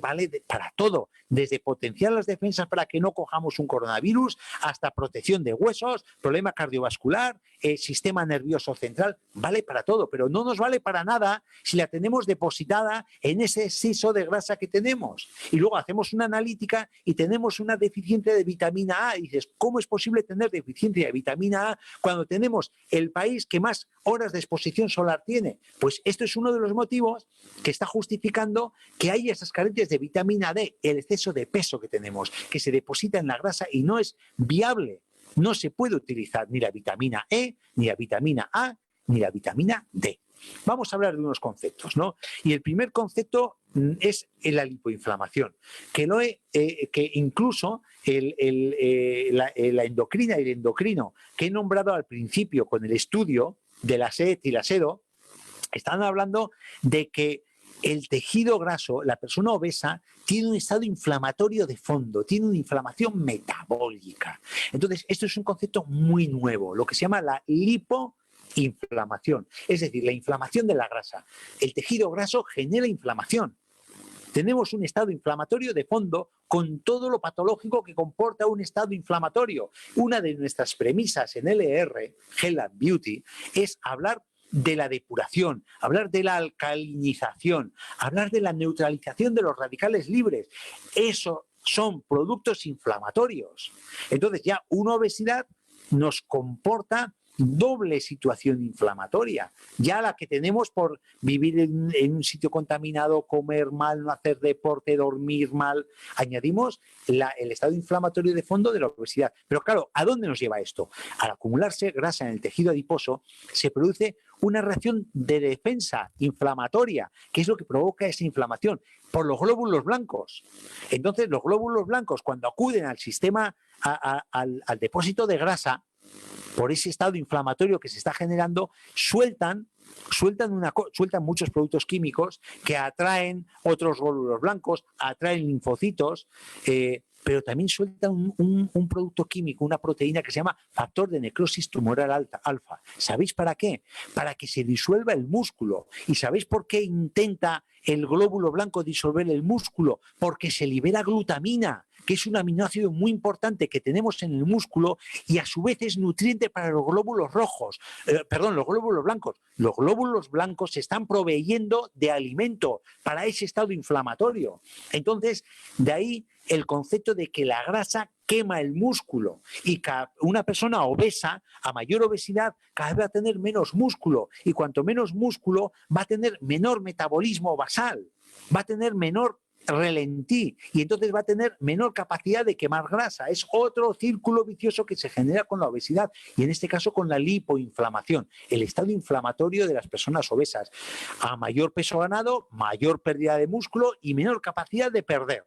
vale para todo, desde potenciar las defensas para que no cojamos un coronavirus, hasta protección de huesos, problema cardiovascular, sistema nervioso central, vale para todo, pero no nos vale para nada si la tenemos depositada en ese exceso de grasa que tenemos. Y luego hacemos una analítica y tenemos una deficiencia de vitamina A. Y dices, ¿cómo es posible tener deficiencia de vitamina A cuando tenemos el país que más horas de exposición solar tiene? Pues esto es uno de los motivos que está justificando que hay esas carencias de vitamina D, el exceso de peso que tenemos, que se deposita en la grasa y no es viable. No se puede utilizar ni la vitamina E, ni la vitamina A, ni la vitamina D. Vamos a hablar de unos conceptos, ¿no? Y el primer concepto es la lipoinflamación, que incluso la endocrina y el endocrino que he nombrado al principio con el estudio de la SED y la SEDO, están hablando de que el tejido graso, la persona obesa, tiene un estado inflamatorio de fondo, tiene una inflamación metabólica. Entonces, esto es un concepto muy nuevo, lo que se llama la lipoinflamación, es decir, la inflamación de la grasa. El tejido graso genera inflamación. Tenemos un estado inflamatorio de fondo con todo lo patológico que comporta un estado inflamatorio. Una de nuestras premisas en LR, Health and Beauty, es hablar de la depuración, hablar de la alcalinización, hablar de la neutralización de los radicales libres. Eso son productos inflamatorios. Entonces ya una obesidad nos comporta doble situación inflamatoria. Ya la que tenemos por vivir en un sitio contaminado, comer mal, no hacer deporte, dormir mal, añadimos el estado inflamatorio de fondo de la obesidad. Pero claro, ¿a dónde nos lleva esto? Al acumularse grasa en el tejido adiposo, se produce una reacción de defensa inflamatoria, que es lo que provoca esa inflamación, por los glóbulos blancos. Entonces, los glóbulos blancos, cuando acuden al sistema, al depósito de grasa, por ese estado inflamatorio que se está generando, sueltan muchos productos químicos que atraen otros glóbulos blancos, atraen linfocitos, pero también sueltan un producto químico, una proteína que se llama factor de necrosis tumoral alfa. ¿Sabéis para qué? Para que se disuelva el músculo. ¿Y sabéis por qué intenta el glóbulo blanco disolver el músculo? Porque se libera glutamina, que es un aminoácido muy importante que tenemos en el músculo y a su vez es nutriente para los glóbulos rojos, los glóbulos blancos. Los glóbulos blancos se están proveyendo de alimento para ese estado inflamatorio. Entonces, de ahí el concepto de que la grasa quema el músculo y que una persona obesa, a mayor obesidad, cada vez va a tener menos músculo y cuanto menos músculo va a tener menor metabolismo basal, va a tener menor relentí y entonces va a tener menor capacidad de quemar grasa. Es otro círculo vicioso que se genera con la obesidad y en este caso con la lipoinflamación, el estado inflamatorio de las personas obesas. A mayor peso ganado, mayor pérdida de músculo y menor capacidad de perder.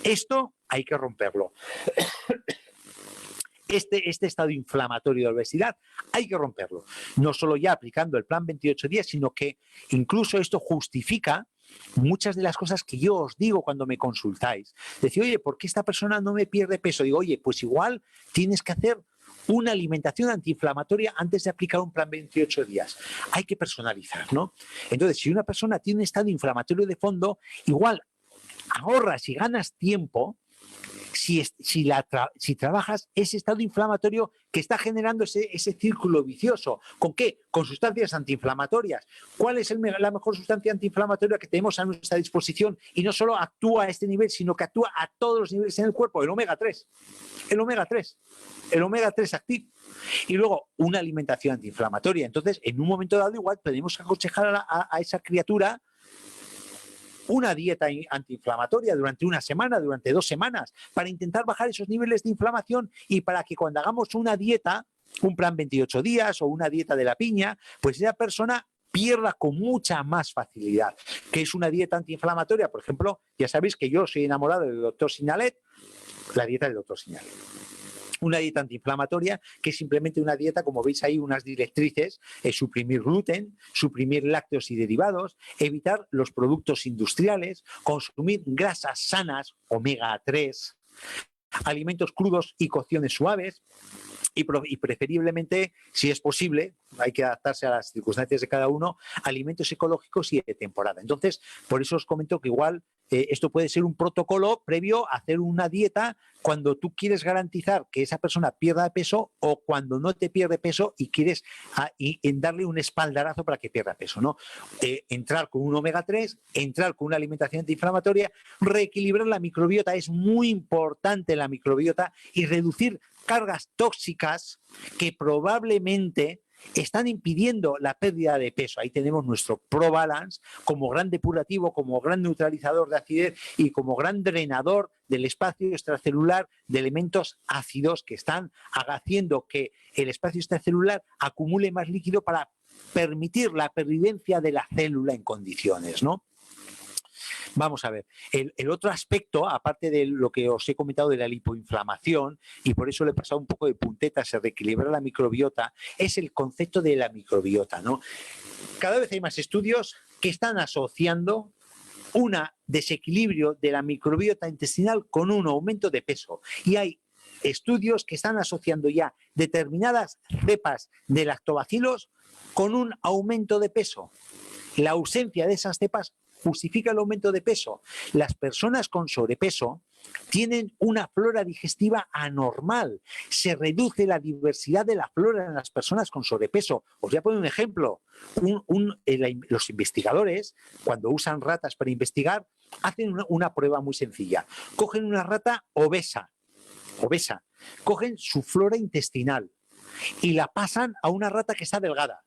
Esto hay que romperlo. Este estado inflamatorio de obesidad hay que romperlo. No solo ya aplicando el plan 28 días, sino que incluso esto justifica muchas de las cosas que yo os digo cuando me consultáis. Decir, oye, ¿por qué esta persona no me pierde peso? Digo, oye, pues igual tienes que hacer una alimentación antiinflamatoria antes de aplicar un plan 28 días. Hay que personalizar, ¿no? Entonces, si una persona tiene un estado inflamatorio de fondo, igual ahorras y ganas tiempo si trabajas ese estado inflamatorio que está generando ese círculo vicioso. ¿Con qué? Con sustancias antiinflamatorias. ¿Cuál es la mejor sustancia antiinflamatoria que tenemos a nuestra disposición? Y no solo actúa a este nivel, sino que actúa a todos los niveles en el cuerpo. El omega 3. El omega 3 activo. Y luego una alimentación antiinflamatoria. Entonces, en un momento dado igual podemos aconsejar a esa criatura una dieta antiinflamatoria durante una semana, durante 2 semanas, para intentar bajar esos niveles de inflamación y para que cuando hagamos una dieta, un plan 28 días o una dieta de la piña, pues esa persona pierda con mucha más facilidad. ¿Qué es una dieta antiinflamatoria? Por ejemplo, ya sabéis que yo soy enamorado del doctor Signalet, la dieta del doctor Signalet. Una dieta antiinflamatoria que es simplemente una dieta, como veis ahí, unas directrices, suprimir gluten, suprimir lácteos y derivados, evitar los productos industriales, consumir grasas sanas, omega 3, alimentos crudos y cocciones suaves, y preferiblemente, si es posible, hay que adaptarse a las circunstancias de cada uno, alimentos ecológicos y de temporada. Entonces, por eso os comento que igual esto puede ser un protocolo previo a hacer una dieta cuando tú quieres garantizar que esa persona pierda peso o cuando no te pierde peso y quieres darle un espaldarazo para que pierda peso, ¿no? Entrar con un omega 3, entrar con una alimentación antiinflamatoria, reequilibrar la microbiota, es muy importante la microbiota, y reducir cargas tóxicas que probablemente están impidiendo la pérdida de peso. Ahí tenemos nuestro ProBalance como gran depurativo, como gran neutralizador de acidez y como gran drenador del espacio extracelular de elementos ácidos que están haciendo que el espacio extracelular acumule más líquido para permitir la pervivencia de la célula en condiciones, ¿no? Vamos a ver, el otro aspecto, aparte de lo que os he comentado de la lipoinflamación, y por eso le he pasado un poco de puntetas a reequilibrar la microbiota, es el concepto de la microbiota, ¿no? Cada vez hay más estudios que están asociando un desequilibrio de la microbiota intestinal con un aumento de peso. Y hay estudios que están asociando ya determinadas cepas de lactobacilos con un aumento de peso. La ausencia de esas cepas justifica el aumento de peso. Las personas con sobrepeso tienen una flora digestiva anormal. Se reduce la diversidad de la flora en las personas con sobrepeso. Os voy a poner un ejemplo. Los investigadores, cuando usan ratas para investigar, hacen una prueba muy sencilla. Cogen una rata obesa, cogen su flora intestinal, y la pasan a una rata que está delgada.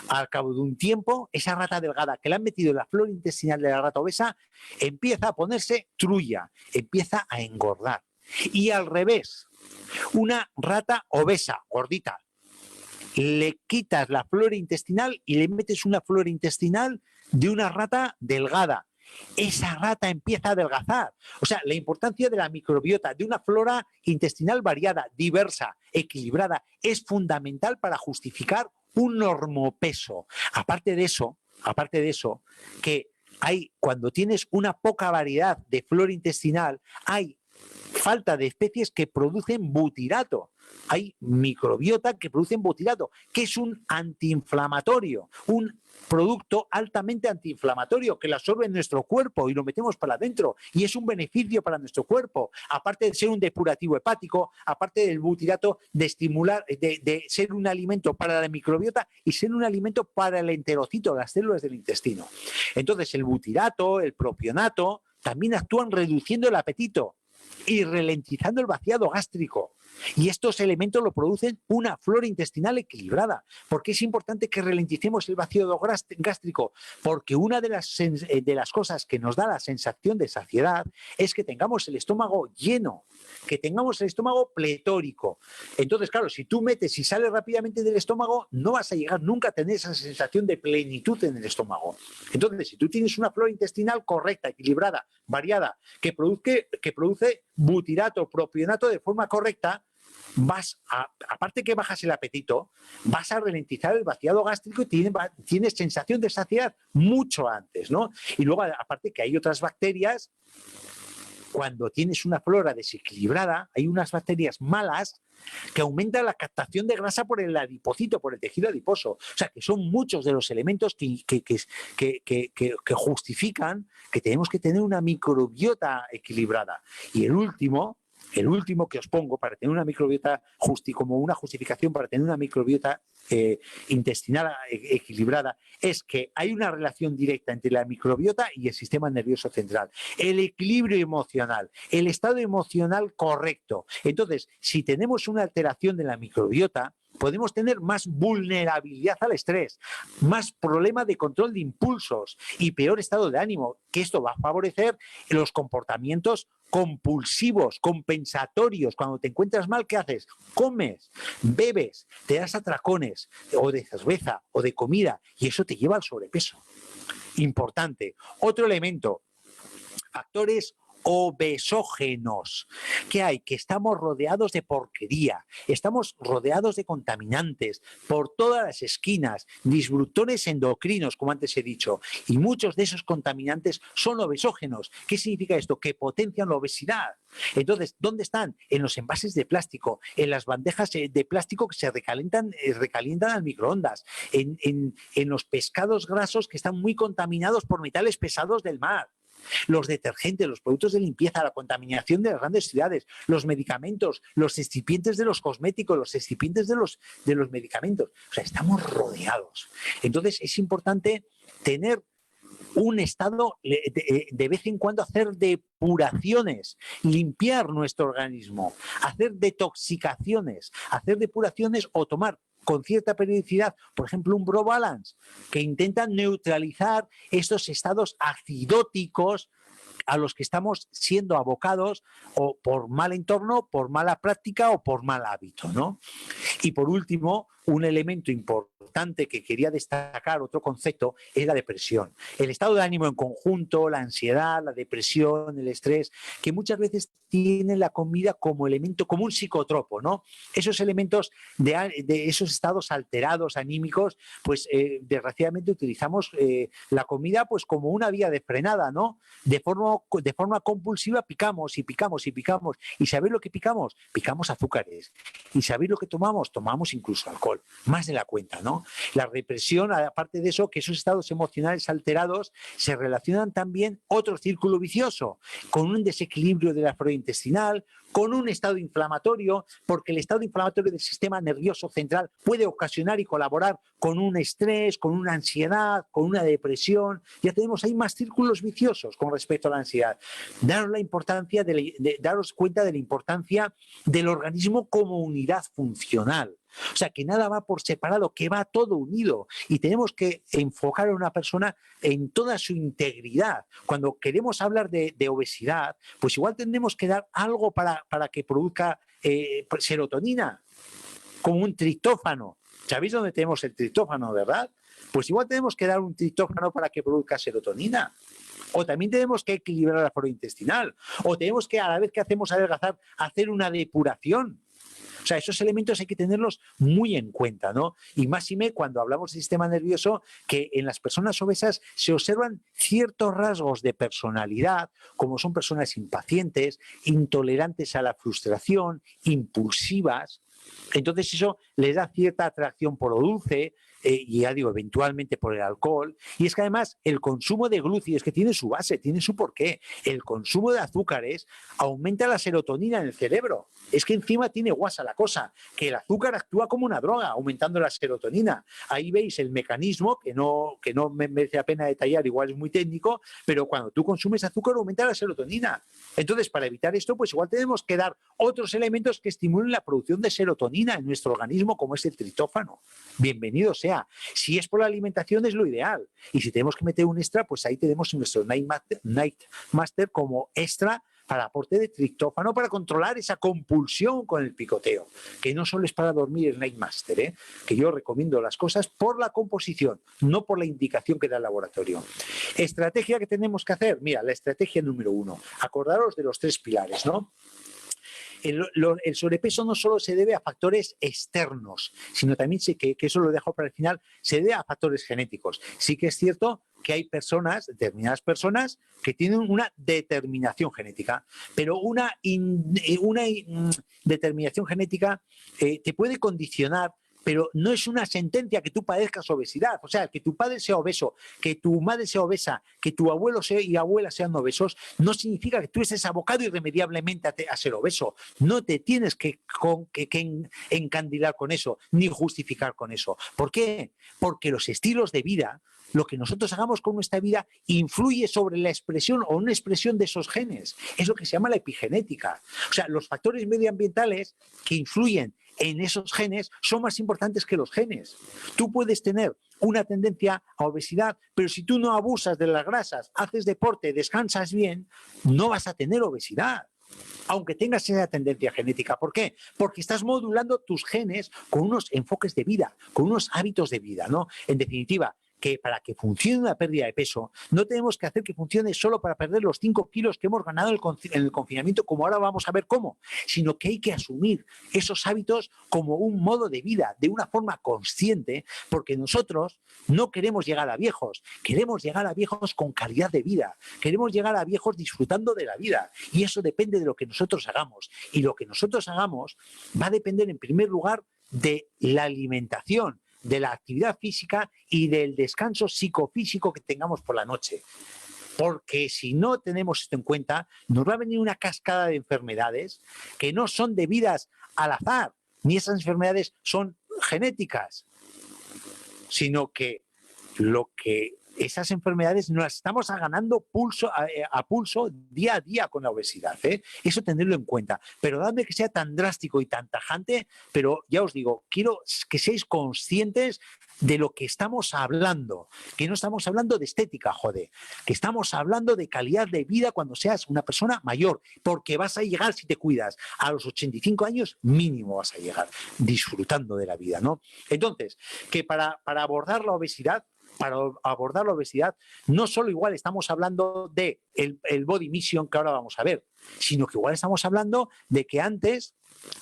Al cabo de un tiempo, esa rata delgada que le han metido en la flora intestinal de la rata obesa empieza a ponerse trulla, empieza a engordar. Y al revés, una rata obesa, gordita, le quitas la flora intestinal y le metes una flora intestinal de una rata delgada. Esa rata empieza a adelgazar. O sea, la importancia de la microbiota, de una flora intestinal variada, diversa, equilibrada, es fundamental para justificar un normopeso. Aparte de eso, que hay, cuando tienes una poca variedad de flora intestinal, hay falta de especies que producen butirato. Hay microbiota que producen butirato, que es un antiinflamatorio, un producto altamente antiinflamatorio que lo absorbe en nuestro cuerpo y lo metemos para adentro y es un beneficio para nuestro cuerpo, aparte de ser un depurativo hepático, aparte del butirato de estimular, de ser un alimento para la microbiota y ser un alimento para el enterocito, las células del intestino. Entonces el butirato, el propionato, también actúan reduciendo el apetito y ralentizando el vaciado gástrico. Y estos elementos lo producen una flora intestinal equilibrada. ¿Por qué es importante que ralenticemos el vaciado gástrico? Porque una de las cosas que nos da la sensación de saciedad es que tengamos el estómago lleno, que tengamos el estómago pletórico. Entonces, claro, si tú metes y sales rápidamente del estómago, no vas a llegar nunca a tener esa sensación de plenitud en el estómago. Entonces, si tú tienes una flora intestinal correcta, equilibrada, variada, que produce butirato, propionato de forma correcta, aparte que bajas el apetito, vas a ralentizar el vaciado gástrico y tienes sensación de saciedad mucho antes, ¿no? Y luego, aparte que hay otras bacterias, cuando tienes una flora desequilibrada, hay unas bacterias malas que aumentan la captación de grasa por el adipocito, por el tejido adiposo. O sea, que son muchos de los elementos que justifican que tenemos que tener una microbiota equilibrada. Y el último que os pongo para tener una microbiota como una justificación para tener una microbiota intestinal equilibrada es que hay una relación directa entre la microbiota y el sistema nervioso central. El equilibrio emocional, el estado emocional correcto. Entonces, si tenemos una alteración de la microbiota, podemos tener más vulnerabilidad al estrés, más problema de control de impulsos y peor estado de ánimo, que esto va a favorecer los comportamientos compulsivos, compensatorios. Cuando te encuentras mal, ¿qué haces? Comes, bebes, te das atracones o de cerveza o de comida y eso te lleva al sobrepeso. Importante. Otro elemento, factores obesógenos. ¿Qué hay? Que estamos rodeados de porquería, estamos rodeados de contaminantes por todas las esquinas, disruptores endocrinos, como antes he dicho, y muchos de esos contaminantes son obesógenos. ¿Qué significa esto? Que potencian la obesidad. Entonces, ¿dónde están? En los envases de plástico, en las bandejas de plástico que se recalientan al microondas, en los pescados grasos que están muy contaminados por metales pesados del mar. Los detergentes, los productos de limpieza, la contaminación de las grandes ciudades, los medicamentos, los excipientes de los cosméticos, los excipientes de los medicamentos. O sea, estamos rodeados. Entonces, es importante tener un estado, de vez en cuando hacer depuraciones, limpiar nuestro organismo, hacer detoxicaciones, hacer depuraciones o tomar con cierta periodicidad, por ejemplo, un Brobalance, que intenta neutralizar estos estados acidóticos a los que estamos siendo abocados o por mal entorno, por mala práctica o por mal hábito, ¿no? Y por último, un elemento importante que quería destacar, otro concepto, es la depresión. El estado de ánimo en conjunto, la ansiedad, la depresión, el estrés, que muchas veces tienen la comida como elemento, como un psicotropo, ¿no? Esos elementos de esos estados alterados, anímicos, pues desgraciadamente utilizamos la comida pues como una vía de frenada, ¿no? De forma compulsiva picamos y picamos y picamos. ¿Y sabéis lo que picamos? Picamos azúcares. ¿Y sabéis lo que tomamos? Tomamos incluso alcohol, más de la cuenta, ¿no? La represión, aparte de eso, que esos estados emocionales alterados se relacionan también otro círculo vicioso, con un desequilibrio de la flora intestinal, con un estado inflamatorio, porque el estado inflamatorio del sistema nervioso central puede ocasionar y colaborar con un estrés, con una ansiedad, con una depresión. Ya tenemos ahí más círculos viciosos con respecto a la ansiedad. Daros cuenta de la importancia del organismo como unidad unidad funcional. O sea, que nada va por separado, que va todo unido. Y tenemos que enfocar a una persona en toda su integridad. Cuando queremos hablar de obesidad, pues igual tendremos que dar algo para que produzca serotonina, como un triptófano. ¿Sabéis dónde tenemos el triptófano, verdad? Pues igual tenemos que dar un triptófano para que produzca serotonina. O también tenemos que equilibrar la flora intestinal. O tenemos que, a la vez que hacemos adelgazar, hacer una depuración. O sea, esos elementos hay que tenerlos muy en cuenta, ¿no? Y máxime cuando hablamos del sistema nervioso, que en las personas obesas se observan ciertos rasgos de personalidad, como son personas impacientes, intolerantes a la frustración, impulsivas. Entonces eso les da cierta atracción por lo dulce, y ya digo, eventualmente por el alcohol. Y es que además el consumo de glúcidos, que tiene su base, tiene su porqué. El consumo de azúcares aumenta la serotonina en el cerebro. Es que encima tiene guasa la cosa, que el azúcar actúa como una droga, aumentando la serotonina. Ahí veis el mecanismo, que no me merece la pena detallar, igual es muy técnico, pero cuando tú consumes azúcar aumenta la serotonina. Entonces, para evitar esto, pues igual tenemos que dar otros elementos que estimulen la producción de serotonina en nuestro organismo, como es el triptófano. Bienvenido sea. Si es por la alimentación es lo ideal. Y si tenemos que meter un extra, pues ahí tenemos nuestro Night Master como extra para aporte de triptófano para controlar esa compulsión con el picoteo, que no solo es para dormir el Night Master, que yo recomiendo las cosas por la composición, no por la indicación que da el laboratorio. Estrategia que tenemos que hacer, mira, la estrategia número 1, acordaros de los 3 pilares, ¿no? El sobrepeso no solo se debe a factores externos, sino también, que eso lo dejo para el final, se debe a factores genéticos. Sí que es cierto que hay personas, determinadas personas, que tienen una determinación genética, pero una determinación genética te puede condicionar, pero no es una sentencia que tú padezcas obesidad. O sea, que tu padre sea obeso, que tu madre sea obesa, que tu abuelo y abuela sean obesos, no significa que tú estés abocado irremediablemente a ser obeso. No te tienes que encandilar con eso, ni justificar con eso. ¿Por qué? Porque los estilos de vida, lo que nosotros hagamos con nuestra vida, influye sobre la expresión o una expresión de esos genes. Es lo que se llama la epigenética. O sea, los factores medioambientales que influyen en esos genes son más importantes que los genes. Tú puedes tener una tendencia a obesidad, pero si tú no abusas de las grasas, haces deporte, descansas bien, no vas a tener obesidad, aunque tengas esa tendencia genética. ¿Por qué? Porque estás modulando tus genes con unos enfoques de vida, con unos hábitos de vida, ¿no? En definitiva, que para que funcione una pérdida de peso, no tenemos que hacer que funcione solo para perder los 5 kilos que hemos ganado en el confinamiento, como ahora vamos a ver cómo, sino que hay que asumir esos hábitos como un modo de vida, de una forma consciente, porque nosotros no queremos llegar a viejos, queremos llegar a viejos con calidad de vida, queremos llegar a viejos disfrutando de la vida, y eso depende de lo que nosotros hagamos. Y lo que nosotros hagamos va a depender, en primer lugar, de la alimentación, de la actividad física y del descanso psicofísico que tengamos por la noche. Porque si no tenemos esto en cuenta, nos va a venir una cascada de enfermedades que no son debidas al azar, ni esas enfermedades son genéticas, sino que esas enfermedades nos las estamos ganando a pulso día a día con la obesidad. Eso tenerlo en cuenta. Pero dadme que sea tan drástico y tan tajante, pero ya os digo, quiero que seáis conscientes de lo que estamos hablando, que no estamos hablando de estética, joder, que estamos hablando de calidad de vida cuando seas una persona mayor, porque vas a llegar, si te cuidas, a los 85 años mínimo vas a llegar, disfrutando de la vida, ¿no? Entonces, que para abordar la obesidad, no solo igual estamos hablando de el body mission que ahora vamos a ver, sino que igual estamos hablando de que antes,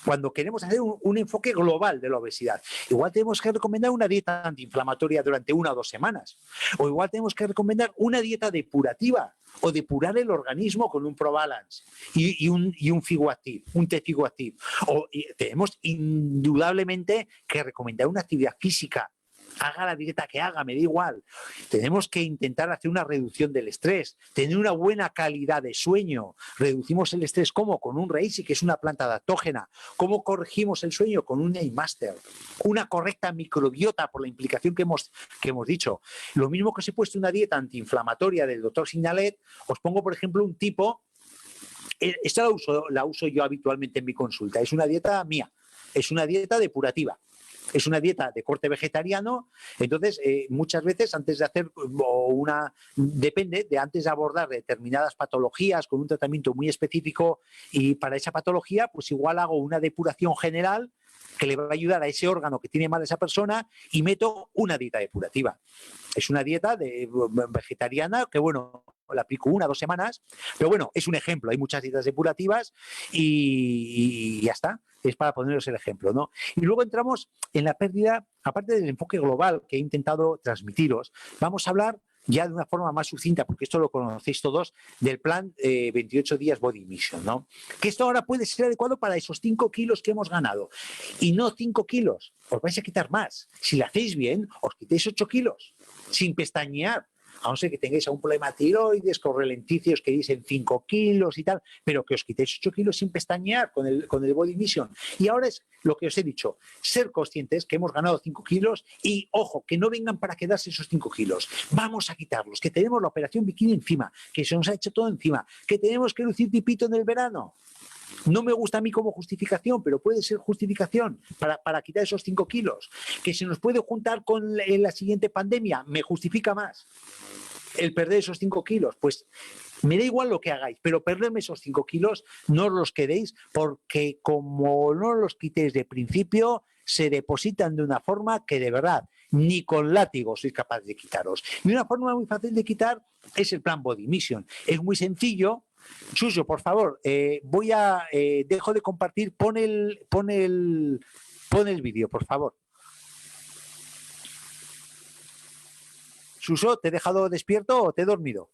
cuando queremos hacer un enfoque global de la obesidad, igual tenemos que recomendar una dieta antiinflamatoria durante 1 o 2 semanas, o igual tenemos que recomendar una dieta depurativa, o depurar el organismo con un ProBalance y un Figoactive, un T-Figoactive. O tenemos indudablemente que recomendar una actividad física. Haga la dieta que haga, me da igual. Tenemos que intentar hacer una reducción del estrés, tener una buena calidad de sueño. Reducimos el estrés, ¿cómo? Con un Reishi, que es una planta adaptógena. ¿Cómo corregimos el sueño? Con un Night Master. Una correcta microbiota, por la implicación que hemos dicho. Lo mismo que os he puesto una dieta antiinflamatoria del doctor Signalet, os pongo, por ejemplo, un tipo. Esta la uso yo habitualmente en mi consulta. Es una dieta mía. es una dieta depurativa. Es una dieta de corte vegetariano, entonces muchas veces antes de hacer antes de abordar determinadas patologías con un tratamiento muy específico y para esa patología, pues igual hago una depuración general que le va a ayudar a ese órgano que tiene mal esa persona y meto una dieta depurativa. Es una dieta vegetariana que, bueno, la aplico 1 o 2 semanas, pero bueno, es un ejemplo. Hay muchas dietas depurativas y ya está. Es para poneros el ejemplo, ¿no? Y luego entramos en la pérdida, aparte del enfoque global que he intentado transmitiros, vamos a hablar ya de una forma más sucinta, porque esto lo conocéis todos, del plan 28 días Body Mission, ¿no? Que esto ahora puede ser adecuado para esos 5 kilos que hemos ganado. Y no 5 kilos, os vais a quitar más. Si lo hacéis bien, os quitéis 8 kilos, sin pestañear. A no ser que tengáis algún problema de tiroides, con ralenticios que dicen 5 kilos y tal, pero que os quitéis 8 kilos sin pestañear con el Body Mission. Y ahora es lo que os he dicho, ser conscientes que hemos ganado 5 kilos y, ojo, que no vengan para quedarse esos 5 kilos. Vamos a quitarlos, que tenemos la operación bikini encima, que se nos ha hecho todo encima, que tenemos que lucir tipito en el verano. No me gusta a mí como justificación, pero puede ser justificación para quitar esos 5 kilos. Que se nos puede juntar con la siguiente pandemia, me justifica más el perder esos 5 kilos. Pues me da igual lo que hagáis, pero perderme esos 5 kilos no os los quedéis, porque como no los quitéis de principio, se depositan de una forma que de verdad ni con látigo sois capaz de quitaros. Y una forma muy fácil de quitar es el plan Body Mission. Es muy sencillo. Suso, por favor, dejo de compartir, pon el vídeo, por favor. Suso, ¿te he dejado despierto o te he dormido?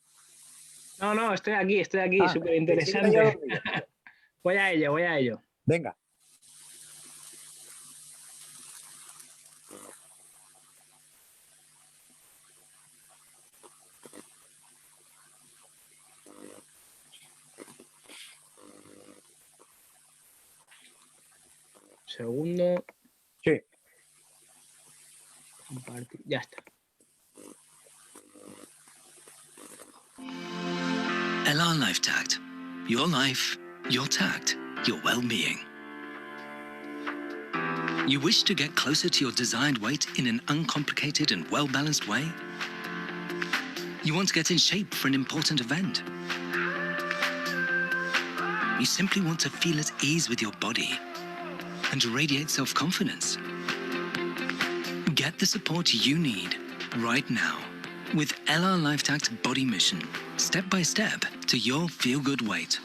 No, estoy aquí, súper interesante. Voy a ello. Venga. Segundo. Sí. Compartir. Ya está. LR Life Tact. Your life, your tact, your well-being. You wish to get closer to your desired weight in an uncomplicated and well-balanced way? You want to get in shape for an important event? You simply want to feel at ease with your body and to radiate self-confidence? Get the support you need right now with LR Life Tact Body Mission, step by step to your feel-good weight.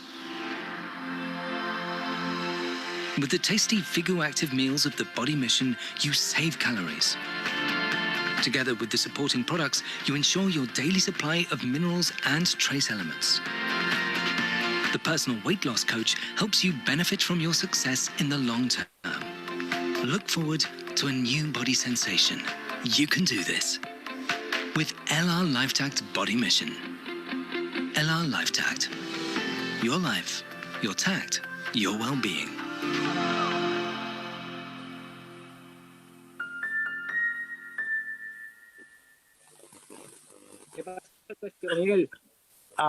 With the tasty Figu Active meals of the Body Mission, you save calories. Together with the supporting products, you ensure your daily supply of minerals and trace elements. The personal weight loss coach helps you benefit from your success in the long term. Look forward to a new body sensation. You can do this with LR Life Tact Body Mission. LR Life Tact. Your life, your tact, your well-being. ¿Qué pasa, Miguel?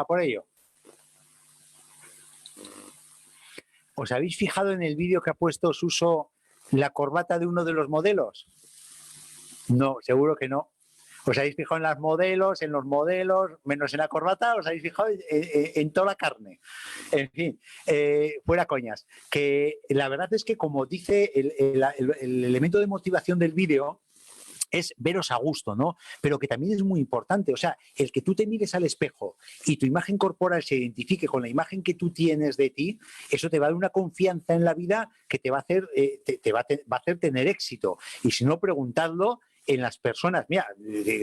Por ello. ¿Os habéis fijado en el vídeo que ha puesto Suso la corbata de uno de los modelos? No, seguro que no. ¿Os habéis fijado en los modelos, menos en la corbata? ¿Os habéis fijado en toda la carne? En fin, fuera coñas. Que la verdad es que, como dice el elemento de motivación del vídeo, es veros a gusto, ¿no? Pero que también es muy importante, o sea, el que tú te mires al espejo y tu imagen corporal se identifique con la imagen que tú tienes de ti, eso te va a dar una confianza en la vida que te va a hacer, va a hacer tener éxito. Y si no, preguntadlo en las personas. Mira,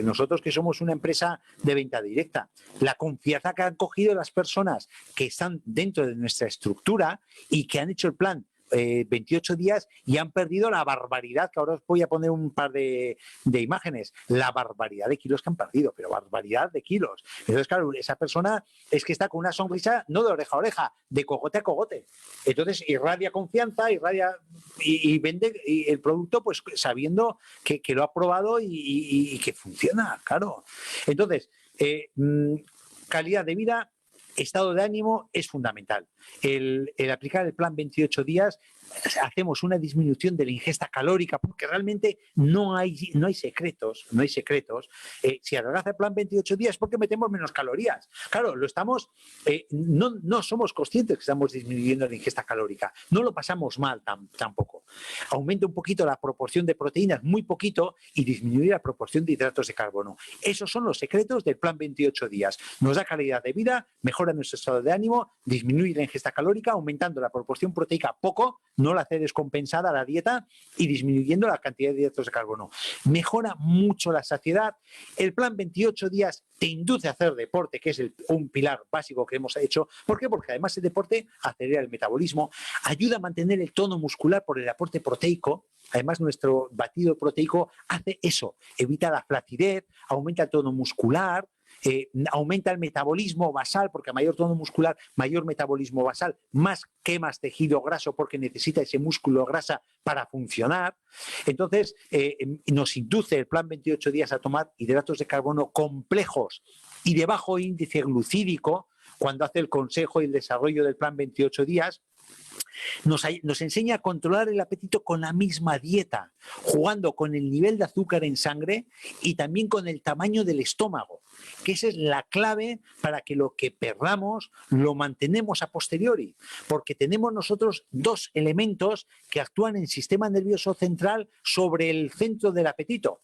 nosotros que somos una empresa de venta directa, la confianza que han cogido las personas que están dentro de nuestra estructura y que han hecho el plan 28 días y han perdido la barbaridad, que ahora os voy a poner un par de imágenes, la barbaridad de kilos que han perdido, pero barbaridad de kilos. Entonces, claro, esa persona es que está con una sonrisa no de oreja a oreja, de cogote a cogote. Entonces, irradia confianza, y vende el producto pues sabiendo que lo ha probado y que funciona, claro. Entonces, calidad de vida, estado de ánimo es fundamental. El aplicar el plan 28 días hacemos una disminución de la ingesta calórica, porque realmente no hay secretos, no hay secretos. Si adelgaza el plan 28 días es porque metemos menos calorías. Claro, no somos conscientes que estamos disminuyendo la ingesta calórica, no lo pasamos mal tampoco. Aumenta un poquito la proporción de proteínas, muy poquito, y disminuye la proporción de hidratos de carbono. Esos son los secretos del plan 28 días. Nos da calidad de vida, mejora nuestro estado de ánimo, disminuye la ingesta calórica, aumentando la proporción proteica poco, no la hace descompensada la dieta, y disminuyendo la cantidad de hidratos de carbono. Mejora mucho la saciedad. El plan 28 días te induce a hacer deporte, que es un pilar básico que hemos hecho. ¿Por qué? Porque además el deporte acelera el metabolismo, ayuda a mantener el tono muscular por el aporte proteico. Además, nuestro batido proteico hace eso, evita la flacidez, aumenta el tono muscular, aumenta el metabolismo basal, porque a mayor tono muscular, mayor metabolismo basal, más quemas tejido graso porque necesita ese músculo grasa para funcionar. Entonces, nos induce el plan 28 días a tomar hidratos de carbono complejos y de bajo índice glucídico, cuando hace el consejo y el desarrollo del plan 28 días. Nos enseña a controlar el apetito con la misma dieta, jugando con el nivel de azúcar en sangre y también con el tamaño del estómago, que esa es la clave para que lo que perdamos lo mantenemos a posteriori, porque tenemos nosotros dos elementos que actúan en el sistema nervioso central sobre el centro del apetito.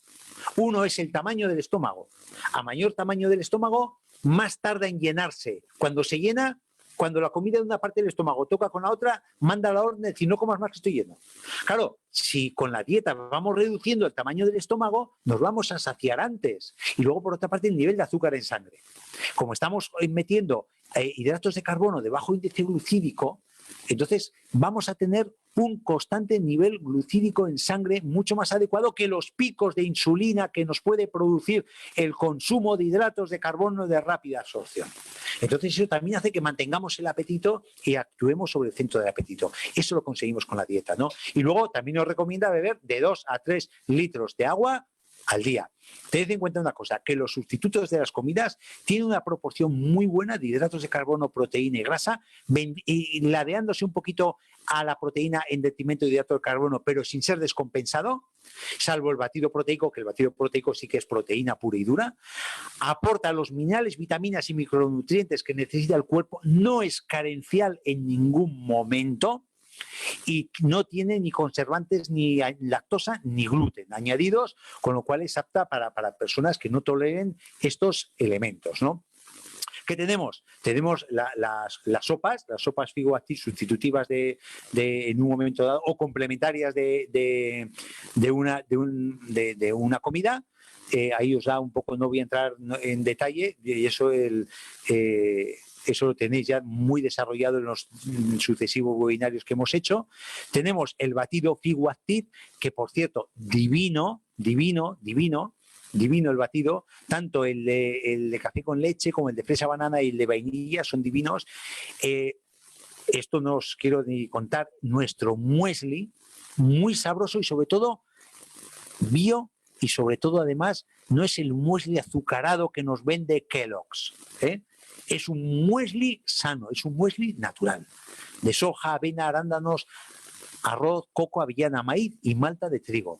Uno es el tamaño del estómago. A mayor tamaño del estómago, más tarda en llenarse. Cuando se llena, cuando la comida de una parte del estómago toca con la otra, manda la orden de decir, no comas más que estoy lleno. Claro, si con la dieta vamos reduciendo el tamaño del estómago, nos vamos a saciar antes. Y luego, por otra parte, el nivel de azúcar en sangre. Como estamos metiendo hidratos de carbono de bajo índice glucídico, entonces vamos a tener un constante nivel glucídico en sangre mucho más adecuado que los picos de insulina que nos puede producir el consumo de hidratos de carbono de rápida absorción. Entonces eso también hace que mantengamos el apetito y actuemos sobre el centro del apetito. Eso lo conseguimos con la dieta, ¿no? Y luego también nos recomienda beber de 2 a 3 litros de agua al día. Tened en cuenta una cosa, que los sustitutos de las comidas tienen una proporción muy buena de hidratos de carbono, proteína y grasa, y ladeándose un poquito a la proteína en detrimento de hidratos de carbono, pero sin ser descompensado, salvo el batido proteico, que el batido proteico sí que es proteína pura y dura, aporta los minerales, vitaminas y micronutrientes que necesita el cuerpo, no es carencial en ningún momento, y no tiene ni conservantes, ni lactosa, ni gluten añadidos, con lo cual es apta para personas que no toleren estos elementos, ¿no? ¿Qué tenemos? Tenemos las sopas FigoActive sustitutivas en un momento dado o complementarias de una comida. Ahí os da un poco, no voy a entrar en detalle, y eso eso lo tenéis ya muy desarrollado en los sucesivos webinarios que hemos hecho. Tenemos el batido FigoActive, que por cierto, divino el batido, tanto el de café con leche como el de fresa banana y el de vainilla son divinos. Esto no os quiero ni contar, nuestro muesli, muy sabroso y sobre todo bio, y sobre todo además no es el muesli azucarado que nos vende Kellogg's, es un muesli sano, es un muesli natural, de soja, avena, arándanos, arroz, coco, avellana, maíz y malta de trigo.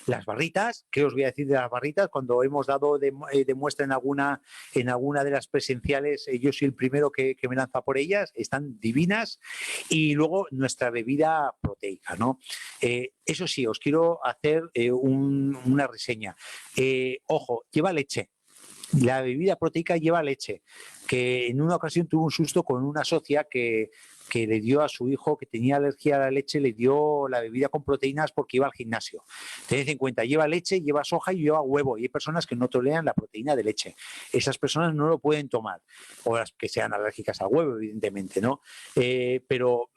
Las barritas, ¿qué os voy a decir de las barritas? Cuando hemos dado de muestra en alguna de las presenciales, yo soy el primero que me lanza por ellas, están divinas. Y luego nuestra bebida proteica, ¿no? Eso sí, os quiero hacer una reseña. Ojo, lleva leche. La bebida proteica lleva leche, que en una ocasión tuve un susto con una socia que le dio a su hijo que tenía alergia a la leche, le dio la bebida con proteínas porque iba al gimnasio. Tened en cuenta, lleva leche, lleva soja y lleva huevo, y hay personas que no toleran la proteína de leche. Esas personas no lo pueden tomar, o las que sean alérgicas al huevo, evidentemente, ¿no? Pero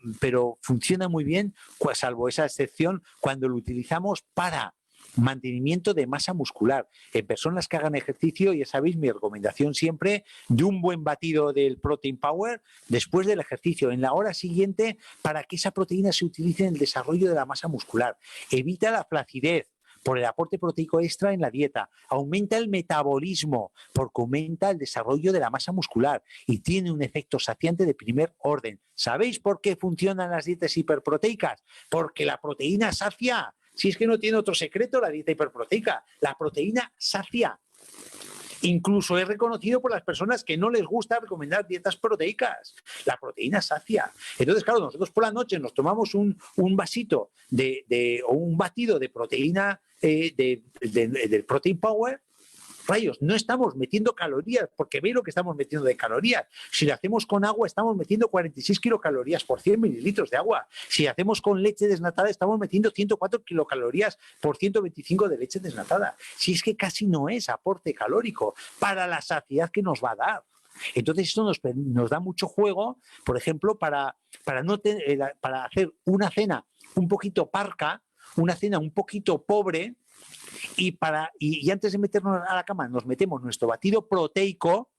funciona muy bien, salvo esa excepción, cuando lo utilizamos para mantenimiento de masa muscular. En personas que hagan ejercicio, ya sabéis, mi recomendación siempre de un buen batido del Protein Power después del ejercicio, en la hora siguiente, para que esa proteína se utilice en el desarrollo de la masa muscular. Evita la flacidez, por el aporte proteico extra en la dieta, aumenta el metabolismo porque aumenta el desarrollo de la masa muscular y tiene un efecto saciante de primer orden. ¿Sabéis por qué funcionan las dietas hiperproteicas? Porque la proteína sacia. Si es que no tiene otro secreto la dieta hiperproteica, la proteína sacia. Incluso es reconocido por las personas que no les gusta recomendar dietas proteicas. La proteína sacia. Entonces, claro, nosotros por la noche nos tomamos un vasito o un batido de proteína del Protein Power. Rayos, no estamos metiendo calorías, porque veis lo que estamos metiendo de calorías. Si lo hacemos con agua, estamos metiendo 46 kilocalorías por 100 mililitros de agua. Si hacemos con leche desnatada, estamos metiendo 104 kilocalorías por 125 de leche desnatada. Si es que casi no es aporte calórico para la saciedad que nos va a dar. Entonces esto nos da mucho juego, por ejemplo, para hacer una cena un poquito parca, una cena un poquito pobre, y antes de meternos a la cama nos metemos nuestro batido proteico.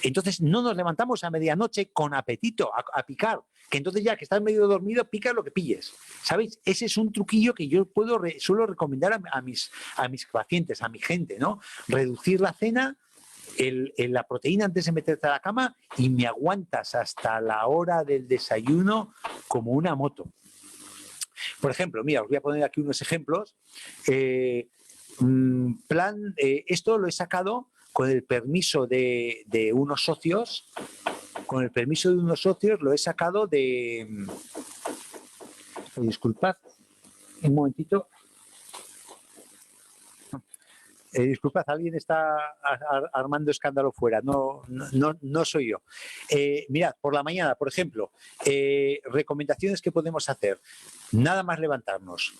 Entonces no nos levantamos a medianoche con apetito a picar, que entonces ya que estás medio dormido, picas lo que pilles. ¿Sabéis? Ese es un truquillo que yo suelo recomendar a mis pacientes, a mi gente, ¿no? Reducir la cena, la proteína antes de meterte a la cama, y me aguantas hasta la hora del desayuno como una moto. Por ejemplo, mira, os voy a poner aquí unos ejemplos. Esto lo he sacado con el permiso de unos socios. Con el permiso de unos socios lo he sacado de... disculpad, un momentito. Disculpad, alguien está armando escándalo fuera, no soy yo. Mirad, por la mañana, por ejemplo, recomendaciones que podemos hacer. Nada más levantarnos.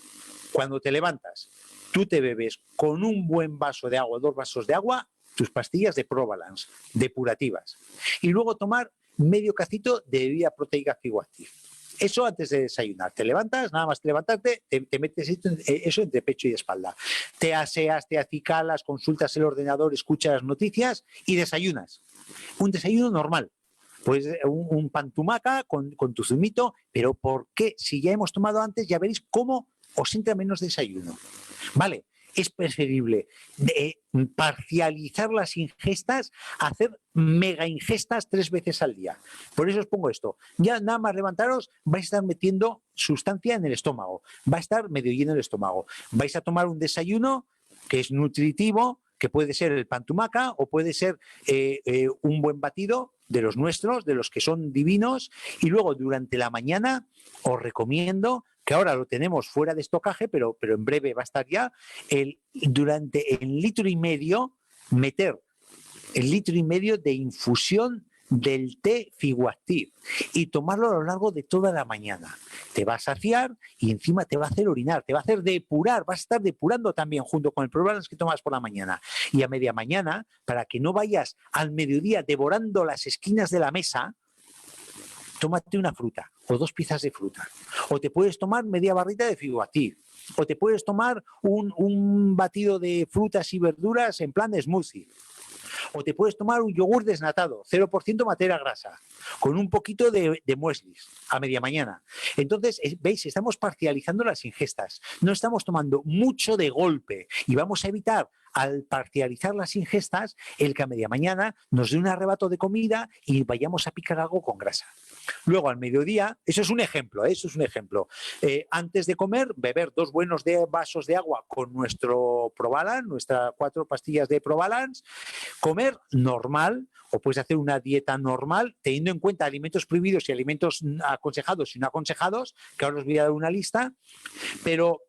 Cuando te levantas, tú te bebes con un buen vaso de agua, 2 vasos de agua, tus pastillas de Probalance, depurativas. Y luego tomar medio cacito de bebida proteica Figoactive. Eso antes de desayunar. Te levantas, nada más te levantarte, te metes eso entre pecho y espalda. Te aseas, te acicalas, consultas el ordenador, escuchas las noticias y desayunas. Un desayuno normal. Pues un pan tumaca con tu zumito, pero ¿por qué? Si ya hemos tomado antes, ya veréis cómo os entra menos desayuno. Vale, es preferible parcializar las ingestas, hacer mega ingestas 3 veces al día. Por eso os pongo esto. Ya nada más levantaros, vais a estar metiendo sustancia en el estómago. Va a estar medio lleno el estómago. Vais a tomar un desayuno que es nutritivo, que puede ser el pan tumaca o puede ser un buen batido de los nuestros, de los que son divinos, y luego durante la mañana os recomiendo, que ahora lo tenemos fuera de estocaje, pero en breve va a estar ya, durante el 1,5 litros, meter el 1,5 litros de infusión del té Figoactive y tomarlo a lo largo de toda la mañana. Te va a saciar y encima te va a hacer orinar, te va a hacer depurar, vas a estar depurando también junto con el Probalance que tomas por la mañana. Y a media mañana, para que no vayas al mediodía devorando las esquinas de la mesa, tómate una fruta o 2 piezas de fruta. O te puedes tomar media barrita de Figoactive. O te puedes tomar un batido de frutas y verduras en plan de smoothie. O te puedes tomar un yogur desnatado, 0% materia grasa, con un poquito de mueslis a media mañana. Entonces, veis, estamos parcializando las ingestas. No estamos tomando mucho de golpe y vamos a evitar, al parcializar las ingestas, el que a media mañana nos dé un arrebato de comida y vayamos a picar algo con grasa. Luego, al mediodía, eso es un ejemplo, antes de comer, beber 2 buenos vasos de agua con nuestro Probalance, nuestras 4 pastillas de Probalance, comer normal, o puedes hacer una dieta normal, teniendo en cuenta alimentos prohibidos y alimentos aconsejados y no aconsejados, que ahora os voy a dar una lista, pero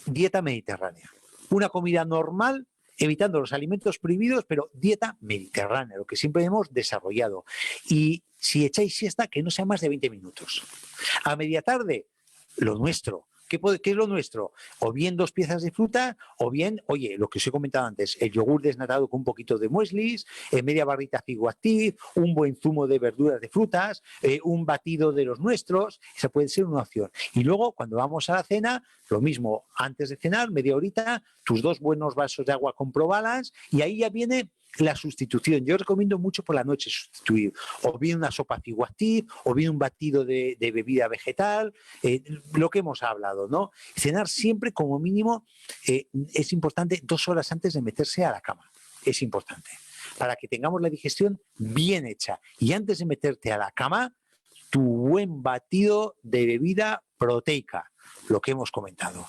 dieta mediterránea. Una comida normal, evitando los alimentos prohibidos, pero dieta mediterránea, lo que siempre hemos desarrollado. Y si echáis siesta, que no sea más de 20 minutos. A media tarde, lo nuestro. ¿Qué es lo nuestro? O bien 2 piezas de fruta, o bien, oye, lo que os he comentado antes, el yogur desnatado con un poquito de mueslis, media barrita Figoactive, un buen zumo de verduras de frutas, un batido de los nuestros. Esa puede ser una opción. Y luego, cuando vamos a la cena, lo mismo, antes de cenar, media horita, tus 2 buenos vasos de agua con Probalance, y ahí ya viene la sustitución. Yo recomiendo mucho por la noche sustituir, o bien una sopa ciguatí, o bien un batido de bebida vegetal, lo que hemos hablado, ¿no? Cenar siempre como mínimo, es importante 2 horas antes de meterse a la cama, es importante, para que tengamos la digestión bien hecha. Y antes de meterte a la cama, tu buen batido de bebida proteica, lo que hemos comentado,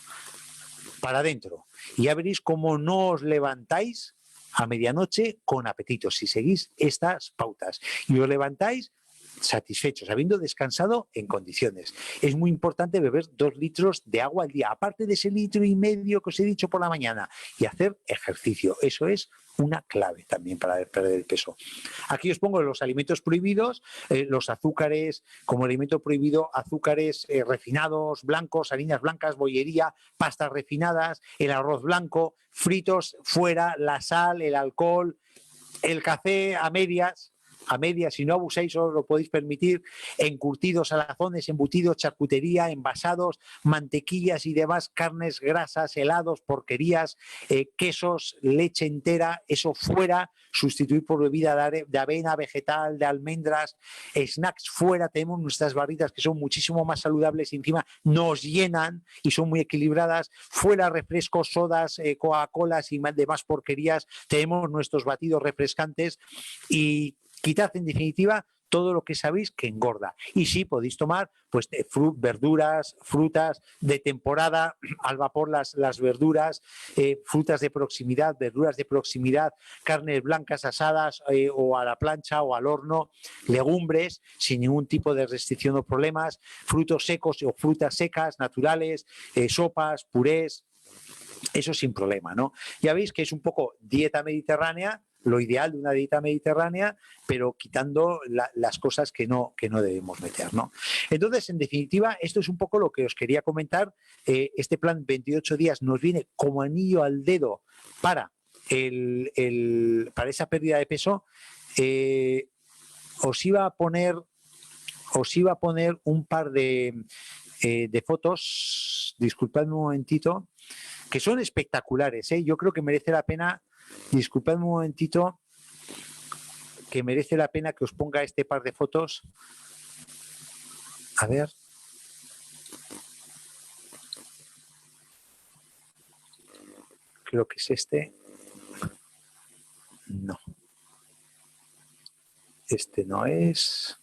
para adentro. Y ya veréis cómo no os levantáis a medianoche con apetito, si seguís estas pautas. Y os levantáis satisfechos, habiendo descansado en condiciones. Es muy importante beber 2 litros de agua al día, aparte de ese 1,5 litros que os he dicho por la mañana, y hacer ejercicio. Eso es una clave también para perder el peso. Aquí os pongo los alimentos prohibidos, los azúcares, como alimento prohibido, azúcares refinados, blancos, harinas blancas, bollería, pastas refinadas, el arroz blanco, fritos fuera, la sal, el alcohol, el café a medias, si no abusáis os lo podéis permitir, encurtidos, salazones, embutidos, charcutería, envasados, mantequillas y demás, carnes, grasas, helados, porquerías, quesos, leche entera, eso fuera, sustituir por bebida de avena, vegetal, de almendras, snacks fuera, tenemos nuestras barritas que son muchísimo más saludables y encima nos llenan y son muy equilibradas, fuera refrescos, sodas, Coca-Colas y demás porquerías, tenemos nuestros batidos refrescantes y quitad en definitiva todo lo que sabéis que engorda. Y sí, podéis tomar pues verduras, frutas de temporada, al vapor las verduras, frutas de proximidad, verduras de proximidad, carnes blancas asadas o a la plancha o al horno, legumbres sin ningún tipo de restricción o problemas, frutos secos o frutas secas, naturales, sopas, purés, eso sin problema, ¿no? Ya veis que es un poco dieta mediterránea, lo ideal de una dieta mediterránea, pero quitando las cosas que no debemos meter, ¿no? Entonces, en definitiva, esto es un poco lo que os quería comentar. Este plan 28 días nos viene como anillo al dedo para, para esa pérdida de peso. Os iba a poner un par de fotos, disculpadme un momentito, que son espectaculares, ¿eh? Yo creo que merece la pena, disculpadme un momentito, que merece la pena que os ponga este par de fotos. A ver. Creo que es este. No. Este no es.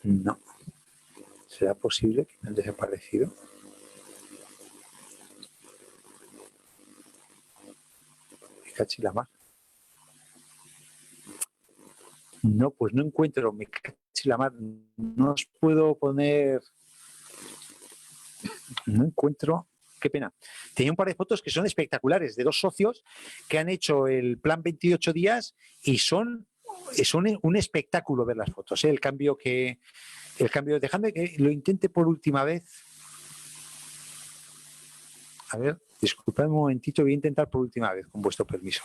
No. ¿Será posible que me han desaparecido? Me cachi la mar. No, pues no encuentro. Me cachi la mar. No os puedo poner. No encuentro. Qué pena. Tenía un par de fotos que son espectaculares de 2 socios que han hecho el plan 28 días y son un espectáculo ver las fotos, ¿eh? El cambio, dejadme que lo intente por última vez. A ver, disculpadme un momentito, voy a intentar por última vez, con vuestro permiso.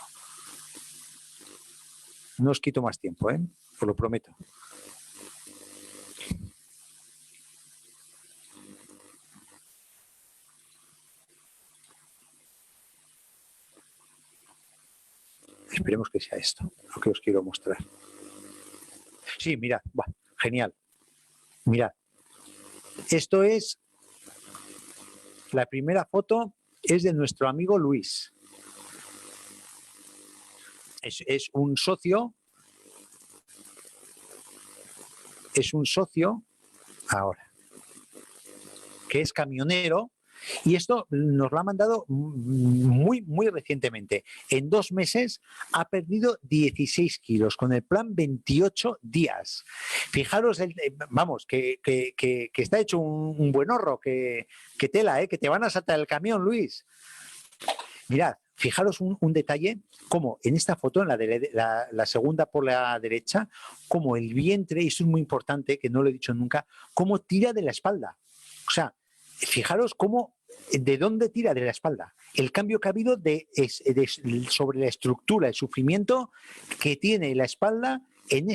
No os quito más tiempo, ¿eh? Os lo prometo. Esperemos que sea esto lo que os quiero mostrar. Sí, mirad, genial. Mirad, esto es la primera foto, es de nuestro amigo Luis. Es un socio. Es un socio ahora que es camionero. Y esto nos lo ha mandado muy, muy recientemente. En 2 meses ha perdido 16 kilos con el plan 28 días. Fijaros, vamos, que está hecho un buen horro, que tela, que te van a saltar el camión, Luis. Mirad, fijaros un detalle, como en esta foto, en la segunda por la derecha, como el vientre, y esto es muy importante, que no lo he dicho nunca, cómo tira de la espalda. O sea, fijaros de dónde tira de la espalda. El cambio que ha habido sobre la estructura, el sufrimiento que tiene la espalda en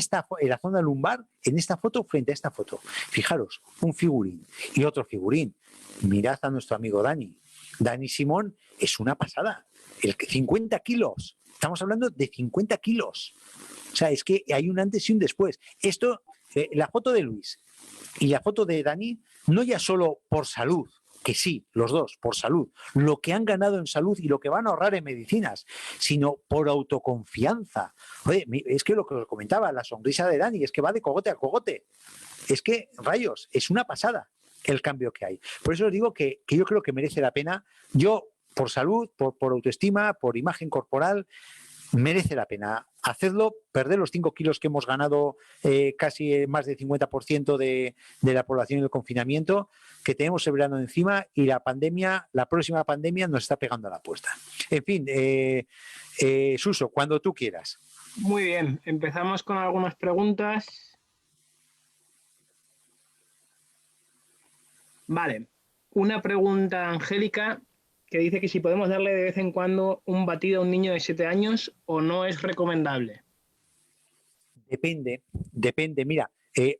la zona lumbar, en esta foto frente a esta foto. Fijaros, un figurín y otro figurín. Mirad a nuestro amigo Dani. Dani Simón es una pasada. 50 kilos. Estamos hablando de 50 kilos. O sea, es que hay un antes y un después. Esto, la foto de Luis y la foto de Dani, no ya solo por salud, que sí, los dos, por salud, lo que han ganado en salud y lo que van a ahorrar en medicinas, sino por autoconfianza. Oye, es que lo que os comentaba, la sonrisa de Dani, es que va de cogote a cogote. Es que, rayos, es una pasada el cambio que hay. Por eso os digo que yo creo que merece la pena. Yo, por salud, por autoestima, por imagen corporal, merece la pena hacerlo, perder los 5 kilos que hemos ganado, casi más del 50% de la población en el confinamiento, que tenemos el verano encima y la próxima pandemia nos está pegando a la puerta. En fin, Suso, cuando tú quieras. Muy bien, empezamos con algunas preguntas. Vale, una pregunta, Angélica, que dice que si podemos darle de vez en cuando un batido a un niño de 7 años o no es recomendable. Depende. Mira,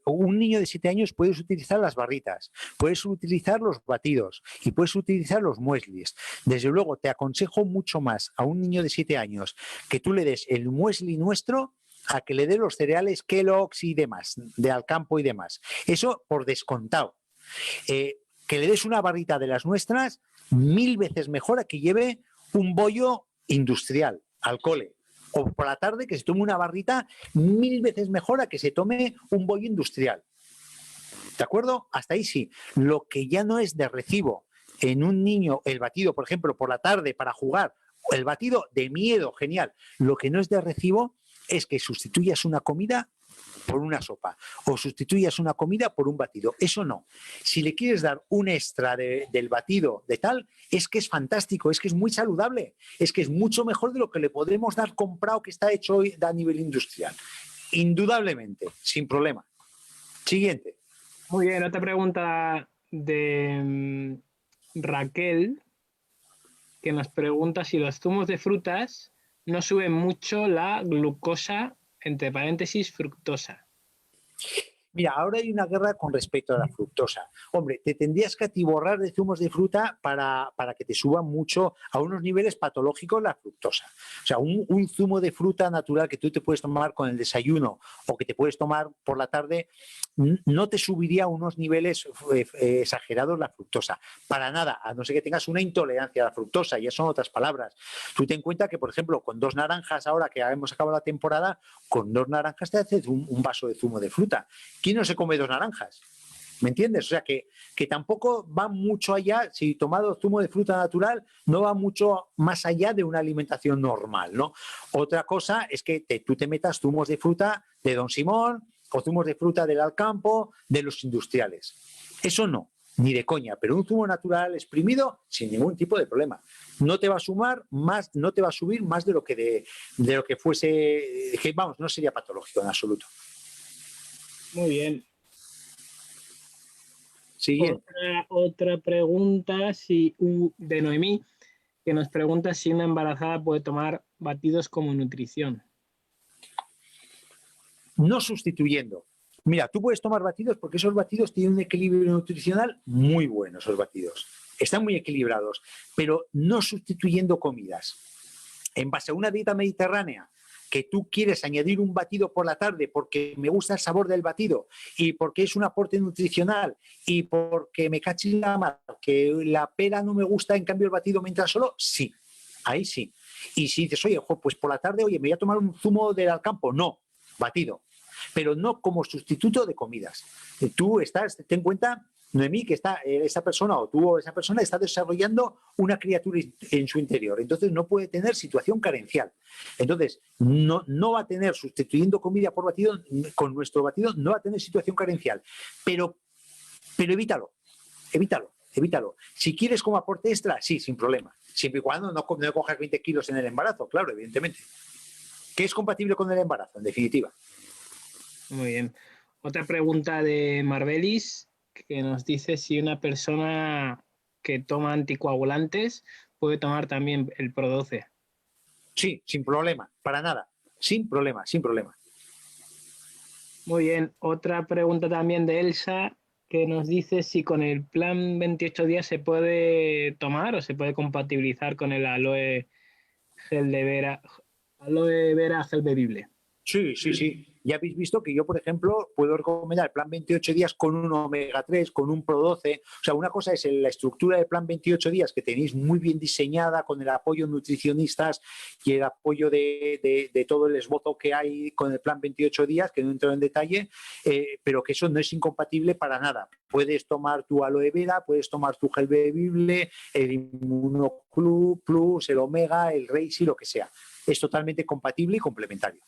un niño de 7 años puedes utilizar las barritas, puedes utilizar los batidos y puedes utilizar los mueslis. Desde luego, te aconsejo mucho más a un niño de 7 años que tú le des el muesli nuestro a que le dé los cereales Kellogg's y demás, de Alcampo y demás. Eso por descontado. Que le des una barrita de las nuestras, 1000 veces mejor a que lleve un bollo industrial al cole. O por la tarde que se tome una barrita, 1000 veces mejor a que se tome un bollo industrial. ¿De acuerdo? Hasta ahí sí. Lo que ya no es de recibo en un niño, el batido, por ejemplo, por la tarde para jugar, el batido de miedo, genial. Lo que no es de recibo es que sustituyas una comida por una sopa o sustituyas una comida por un batido. Eso no. Si le quieres dar un extra del batido de tal, es que es fantástico, es que es muy saludable, es que es mucho mejor de lo que le podemos dar comprado que está hecho hoy a nivel industrial. Indudablemente, sin problema. Siguiente. Muy bien, otra pregunta de Raquel, que nos pregunta si los zumos de frutas no suben mucho la glucosa, entre paréntesis, fructosa. Mira, ahora hay una guerra con respecto a la fructosa. Hombre, te tendrías que atiborrar de zumos de fruta para que te suba mucho a unos niveles patológicos la fructosa. O sea, un zumo de fruta natural que tú te puedes tomar con el desayuno o que te puedes tomar por la tarde no te subiría a unos niveles exagerados la fructosa. Para nada, a no ser que tengas una intolerancia a la fructosa, ya son otras palabras. Tú ten en cuenta que, por ejemplo, con 2 naranjas, ahora que hemos acabado la temporada, con 2 naranjas te haces un vaso de zumo de fruta. ¿Quién no se come 2 naranjas? ¿Me entiendes? O sea, que tampoco va mucho allá, si tomado zumo de fruta natural, no va mucho más allá de una alimentación normal, ¿no? Otra cosa es que tú te metas zumos de fruta de Don Simón o zumos de fruta del Alcampo, de los industriales. Eso no, ni de coña, pero un zumo natural exprimido sin ningún tipo de problema. No te va a sumar más, no te va a subir más de lo que fuese, que vamos, no sería patológico en absoluto. Muy bien. Siguiente. Otra pregunta de Noemí, que nos pregunta si una embarazada puede tomar batidos como nutrición. No sustituyendo. Mira, tú puedes tomar batidos porque esos batidos tienen un equilibrio nutricional muy bueno, esos batidos. Están muy equilibrados, pero no sustituyendo comidas. En base a una dieta mediterránea, que tú quieres añadir un batido por la tarde porque me gusta el sabor del batido y porque es un aporte nutricional y porque me cachi la mar, que la pera no me gusta, en cambio el batido me entra solo, sí, ahí sí. Y si dices, oye, pues por la tarde, oye, me voy a tomar un zumo del Alcampo, no, batido, pero no como sustituto de comidas. Tú ten en cuenta, Noemí, que esa persona o tú o esa persona está desarrollando una criatura en su interior, entonces no puede tener situación carencial. Entonces, no va a tener, sustituyendo comida por batido, con nuestro batido, no va a tener situación carencial. Pero evítalo. Si quieres como aporte extra, sí, sin problema. Siempre y cuando no cojas 20 kilos en el embarazo, claro, evidentemente. Que es compatible con el embarazo, en definitiva. Muy bien. Otra pregunta de Marbelis, que nos dice si una persona que toma anticoagulantes puede tomar también el Pro12. Sí, sin problema, para nada. Sin problema. Muy bien. Otra pregunta también de Elsa, que nos dice si con el plan 28 días se puede tomar o se puede compatibilizar con el aloe vera gel bebible. Sí, sí, sí. Ya habéis visto que yo, por ejemplo, puedo recomendar el plan 28 días con un omega 3, con un Pro 12. O sea, una cosa es la estructura del plan 28 días que tenéis muy bien diseñada con el apoyo nutricionistas y el apoyo de todo el esbozo que hay con el plan 28 días, que no entro en detalle, pero que eso no es incompatible para nada. Puedes tomar tu aloe vera, puedes tomar tu gel bebible, el Inmunoclub Plus, el omega, el Reishi, lo que sea. Es totalmente compatible y complementario.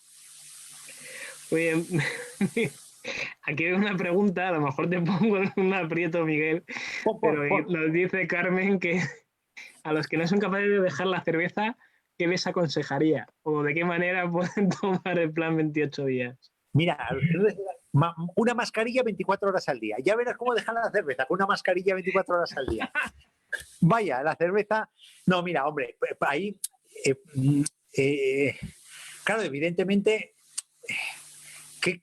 Muy bien. Aquí hay una pregunta, a lo mejor te pongo en un aprieto, Miguel, pero nos dice Carmen que a los que no son capaces de dejar la cerveza, ¿qué les aconsejaría? ¿O de qué manera pueden tomar el plan 28 días? Mira, una mascarilla 24 horas al día. Ya verás cómo dejan la cerveza con una mascarilla 24 horas al día. Vaya, la cerveza... No, mira, hombre, ahí... claro, evidentemente...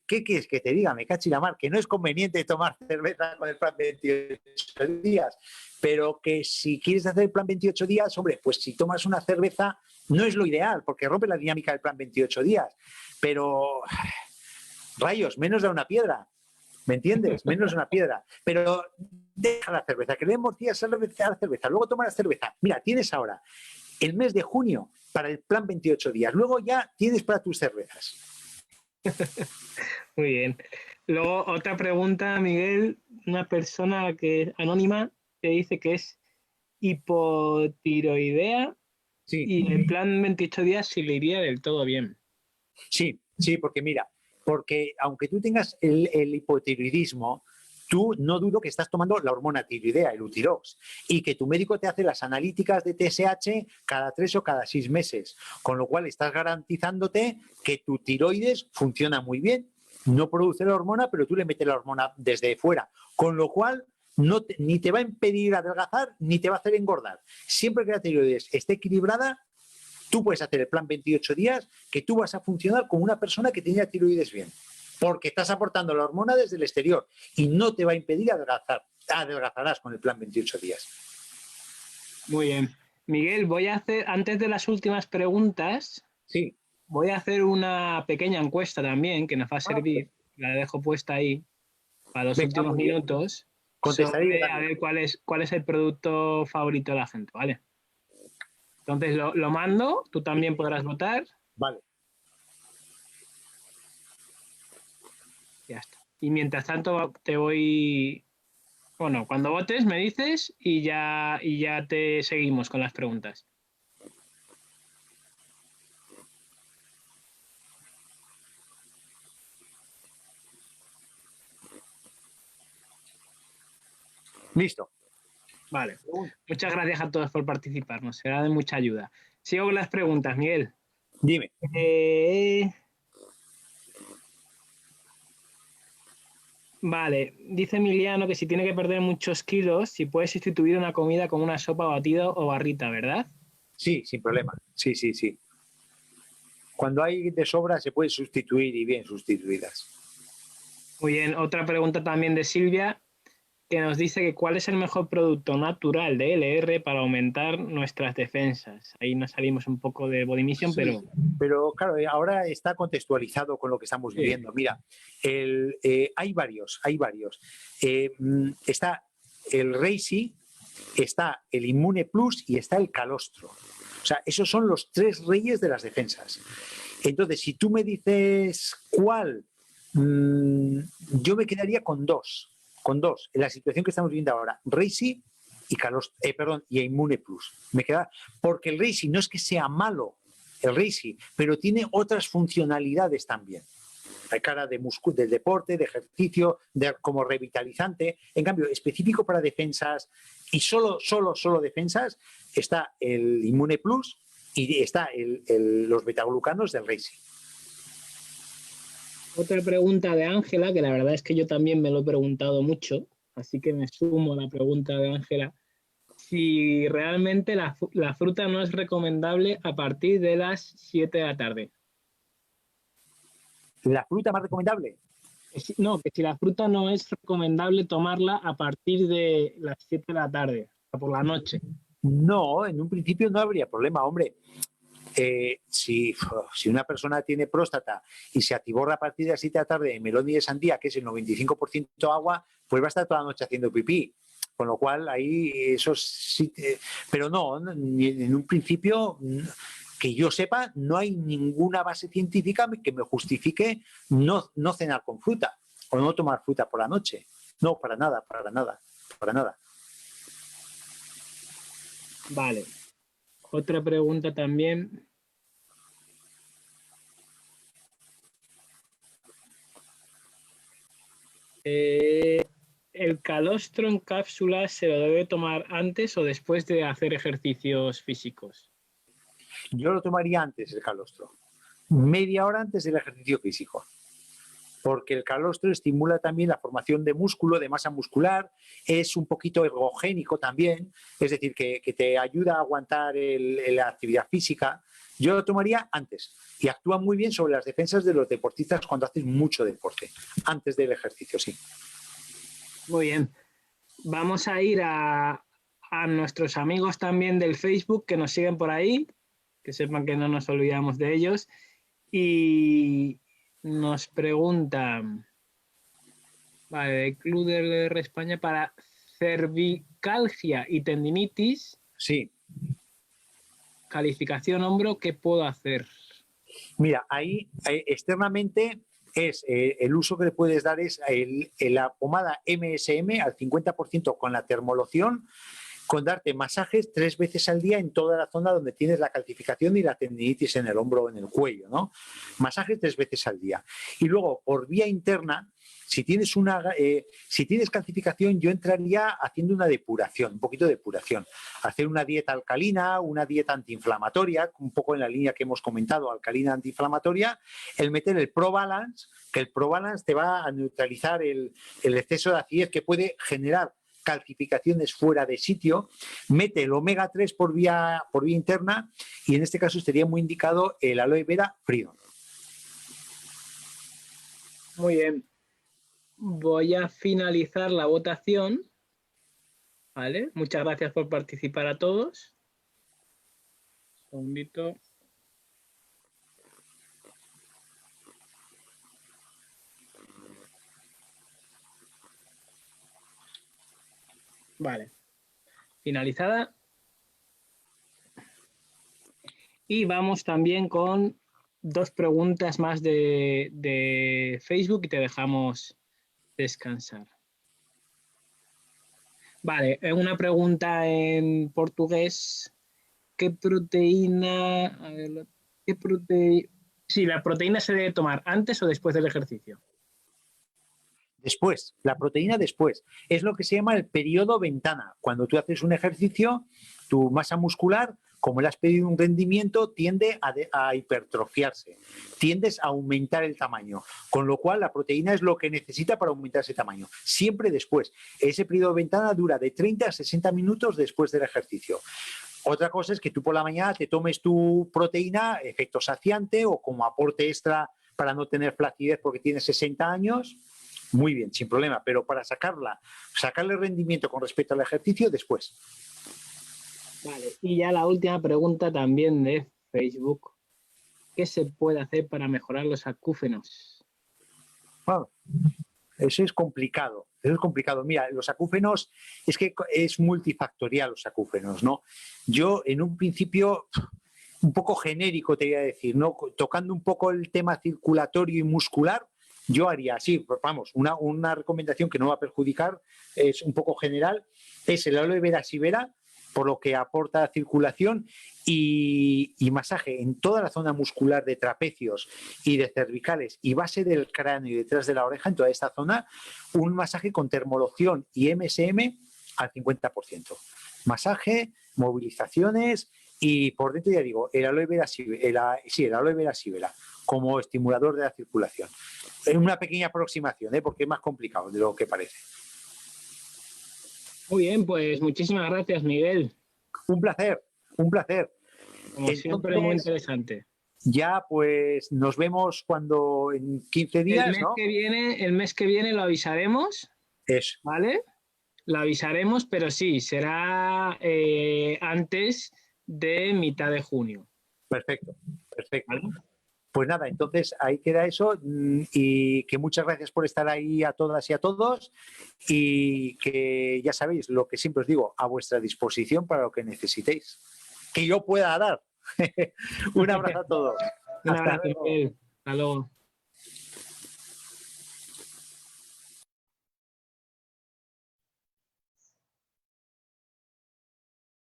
¿Qué quieres que te diga? Me cachi la mar, que no es conveniente tomar cerveza con el plan 28 días, pero que si quieres hacer el plan 28 días, hombre, pues si tomas una cerveza no es lo ideal, porque rompe la dinámica del plan 28 días, pero rayos, menos da una piedra, ¿me entiendes? Menos da una piedra, pero deja la cerveza, que le demos días a la cerveza, luego toma la cerveza. Mira, tienes ahora el mes de junio para el plan 28 días, luego ya tienes para tus cervezas. Muy bien. Luego, otra pregunta, Miguel, una persona que anónima que dice que es hipotiroidea y en plan 28 días sí le iría del todo bien. Sí, sí, porque mira, porque aunque tú tengas el hipotiroidismo, tú no dudo que estás tomando la hormona tiroidea, el Utirox, y que tu médico te hace las analíticas de TSH cada 3 o cada 6 meses, con lo cual estás garantizándote que tu tiroides funciona muy bien, no produce la hormona, pero tú le metes la hormona desde fuera, con lo cual ni te va a impedir adelgazar ni te va a hacer engordar. Siempre que la tiroides esté equilibrada, tú puedes hacer el plan 28 días que tú vas a funcionar como una persona que tenía tiroides bien, porque estás aportando la hormona desde el exterior y no te va a impedir adelgazar. Adelgazarás con el plan 28 días. Muy bien. Miguel, voy a hacer, antes de las últimas preguntas, sí, voy a hacer una pequeña encuesta también que nos va a servir. La dejo puesta ahí para los últimos minutos. Sobre, a ver cuál es el producto favorito de la gente, ¿vale? Entonces lo mando, tú también podrás votar. Vale. Ya está. Y mientras tanto te voy... Bueno, cuando votes me dices y ya te seguimos con las preguntas. Listo. Vale. Muchas gracias a todos por participar. Nos será de mucha ayuda. Sigo con las preguntas, Miguel. Dime. Vale. Dice Emiliano que si tiene que perder muchos kilos, si puede sustituir una comida con una sopa, batido o barrita, ¿verdad? Sí, sin problema. Sí, sí, sí. Cuando hay de sobra se puede sustituir y bien sustituidas. Muy bien. Otra pregunta también de Silvia, que nos dice que cuál es el mejor producto natural de LR para aumentar nuestras defensas. Ahí nos salimos un poco de Body Mission, sí, pero claro, ahora está contextualizado con lo que estamos viviendo. Sí. Mira, hay varios. Está el Reishi, está el Inmune Plus y está el Calostro. O sea, esos son los 3 reyes de las defensas. Entonces, si tú me dices cuál, yo me quedaría con dos, en la situación que estamos viviendo ahora, Reishi y y Inmune Plus. Me queda, porque el Reishi no es que sea malo, el Reishi, pero tiene otras funcionalidades también. Hay cara de del deporte, de ejercicio, como revitalizante. En cambio, específico para defensas y solo defensas, está el Inmune Plus y está los betaglucanos del Reishi. Otra pregunta de Ángela, que la verdad es que yo también me lo he preguntado mucho, así que me sumo a la pregunta de Ángela. Si realmente la fruta no es recomendable a partir de las 7 de la tarde. ¿La fruta más recomendable? No, que si la fruta no es recomendable tomarla a partir de las 7 de la tarde, o por la noche. No, en un principio no habría problema, hombre. Si una persona tiene próstata y se atiborra a partir de las 7 de la tarde de melón y de sandía, que es el 95% agua, pues va a estar toda la noche haciendo pipí. Con lo cual, ahí eso sí. Pero no, en un principio, que yo sepa, no hay ninguna base científica que me justifique no cenar con fruta o no tomar fruta por la noche. No, para nada, para nada, para nada. Vale. Otra pregunta también. ¿El calostro en cápsulas se lo debe tomar antes o después de hacer ejercicios físicos? Yo lo tomaría antes el calostro, media hora antes del ejercicio físico, porque el calostro estimula también la formación de músculo, de masa muscular, es un poquito ergogénico también, es decir, que te ayuda a aguantar la actividad física. Yo lo tomaría antes y actúa muy bien sobre las defensas de los deportistas cuando haces mucho deporte, antes del ejercicio, sí. Muy bien. Vamos a ir a nuestros amigos también del Facebook que nos siguen por ahí, que sepan que no nos olvidamos de ellos. Y nos preguntan, vale, de Club de España, para cervicalgia y tendinitis, Sí. calificación hombro, ¿qué puedo hacer? Mira, ahí externamente el uso que le puedes dar es la pomada MSM al 50% con la termoloción, con darte masajes 3 veces al día en toda la zona donde tienes la calcificación y la tendinitis en el hombro o en el cuello, ¿no? Masajes 3 veces al día. Y luego, por vía interna, si tienes calcificación, yo entraría haciendo una depuración, un poquito de depuración. Hacer una dieta alcalina, una dieta antiinflamatoria, un poco en la línea que hemos comentado, alcalina antiinflamatoria, el meter el ProBalance, que el ProBalance te va a neutralizar el exceso de acidez que puede generar calcificaciones fuera de sitio, mete el omega 3 por vía interna y en este caso estaría muy indicado el aloe vera Freedom. Muy bien. Voy a finalizar la votación. ¿Vale? Muchas gracias por participar a todos. Un segundito. Vale. Finalizada. Y vamos también con 2 preguntas más de Facebook y te dejamos descansar. Vale, una pregunta en portugués. ¿Qué proteína? A ver, ¿qué proteína? Sí, la proteína se debe tomar antes o después del ejercicio. Después, la proteína después. Es lo que se llama el periodo ventana. Cuando tú haces un ejercicio, tu masa muscular, como le has pedido un rendimiento, tiende a hipertrofiarse, tiendes a aumentar el tamaño, con lo cual la proteína es lo que necesita para aumentar ese tamaño. Siempre después. Ese periodo ventana dura de 30 a 60 minutos después del ejercicio. Otra cosa es que tú por la mañana te tomes tu proteína, efecto saciante o como aporte extra para no tener flacidez porque tienes 60 años. Muy bien, sin problema, pero para sacarle rendimiento con respecto al ejercicio después. Vale, y ya la última pregunta también de Facebook. ¿Qué se puede hacer para mejorar los acúfenos? Bueno, eso es complicado. Mira, los acúfenos, es que es multifactorial los acúfenos, ¿no? Yo, en un principio, un poco genérico te voy a decir, ¿no? Tocando un poco el tema circulatorio y muscular, yo haría así, vamos, una recomendación que no va a perjudicar, es un poco general, es el aloe vera sibera, por lo que aporta circulación y masaje en toda la zona muscular de trapecios y de cervicales y base del cráneo y detrás de la oreja, en toda esta zona, un masaje con termoloción y MSM al 50%. Masaje, movilizaciones y por dentro ya digo, el aloe vera sibera como estimulador de la circulación. Es una pequeña aproximación, porque es más complicado de lo que parece. Muy bien, pues muchísimas gracias, Miguel. Un placer, un placer. Como siempre, muy interesante. ya pues nos vemos cuando en 15 días, ¿no? El mes que viene lo avisaremos, Eso. ¿vale? Lo avisaremos, pero sí, será antes de mitad de junio. Perfecto, perfecto. ¿Vale? Pues nada, entonces ahí queda eso y que muchas gracias por estar ahí a todas y a todos y que ya sabéis lo que siempre os digo, a vuestra disposición para lo que necesitéis. Que yo pueda dar. Un abrazo a todos. Un Hasta abrazo, luego. Miguel. Hasta luego.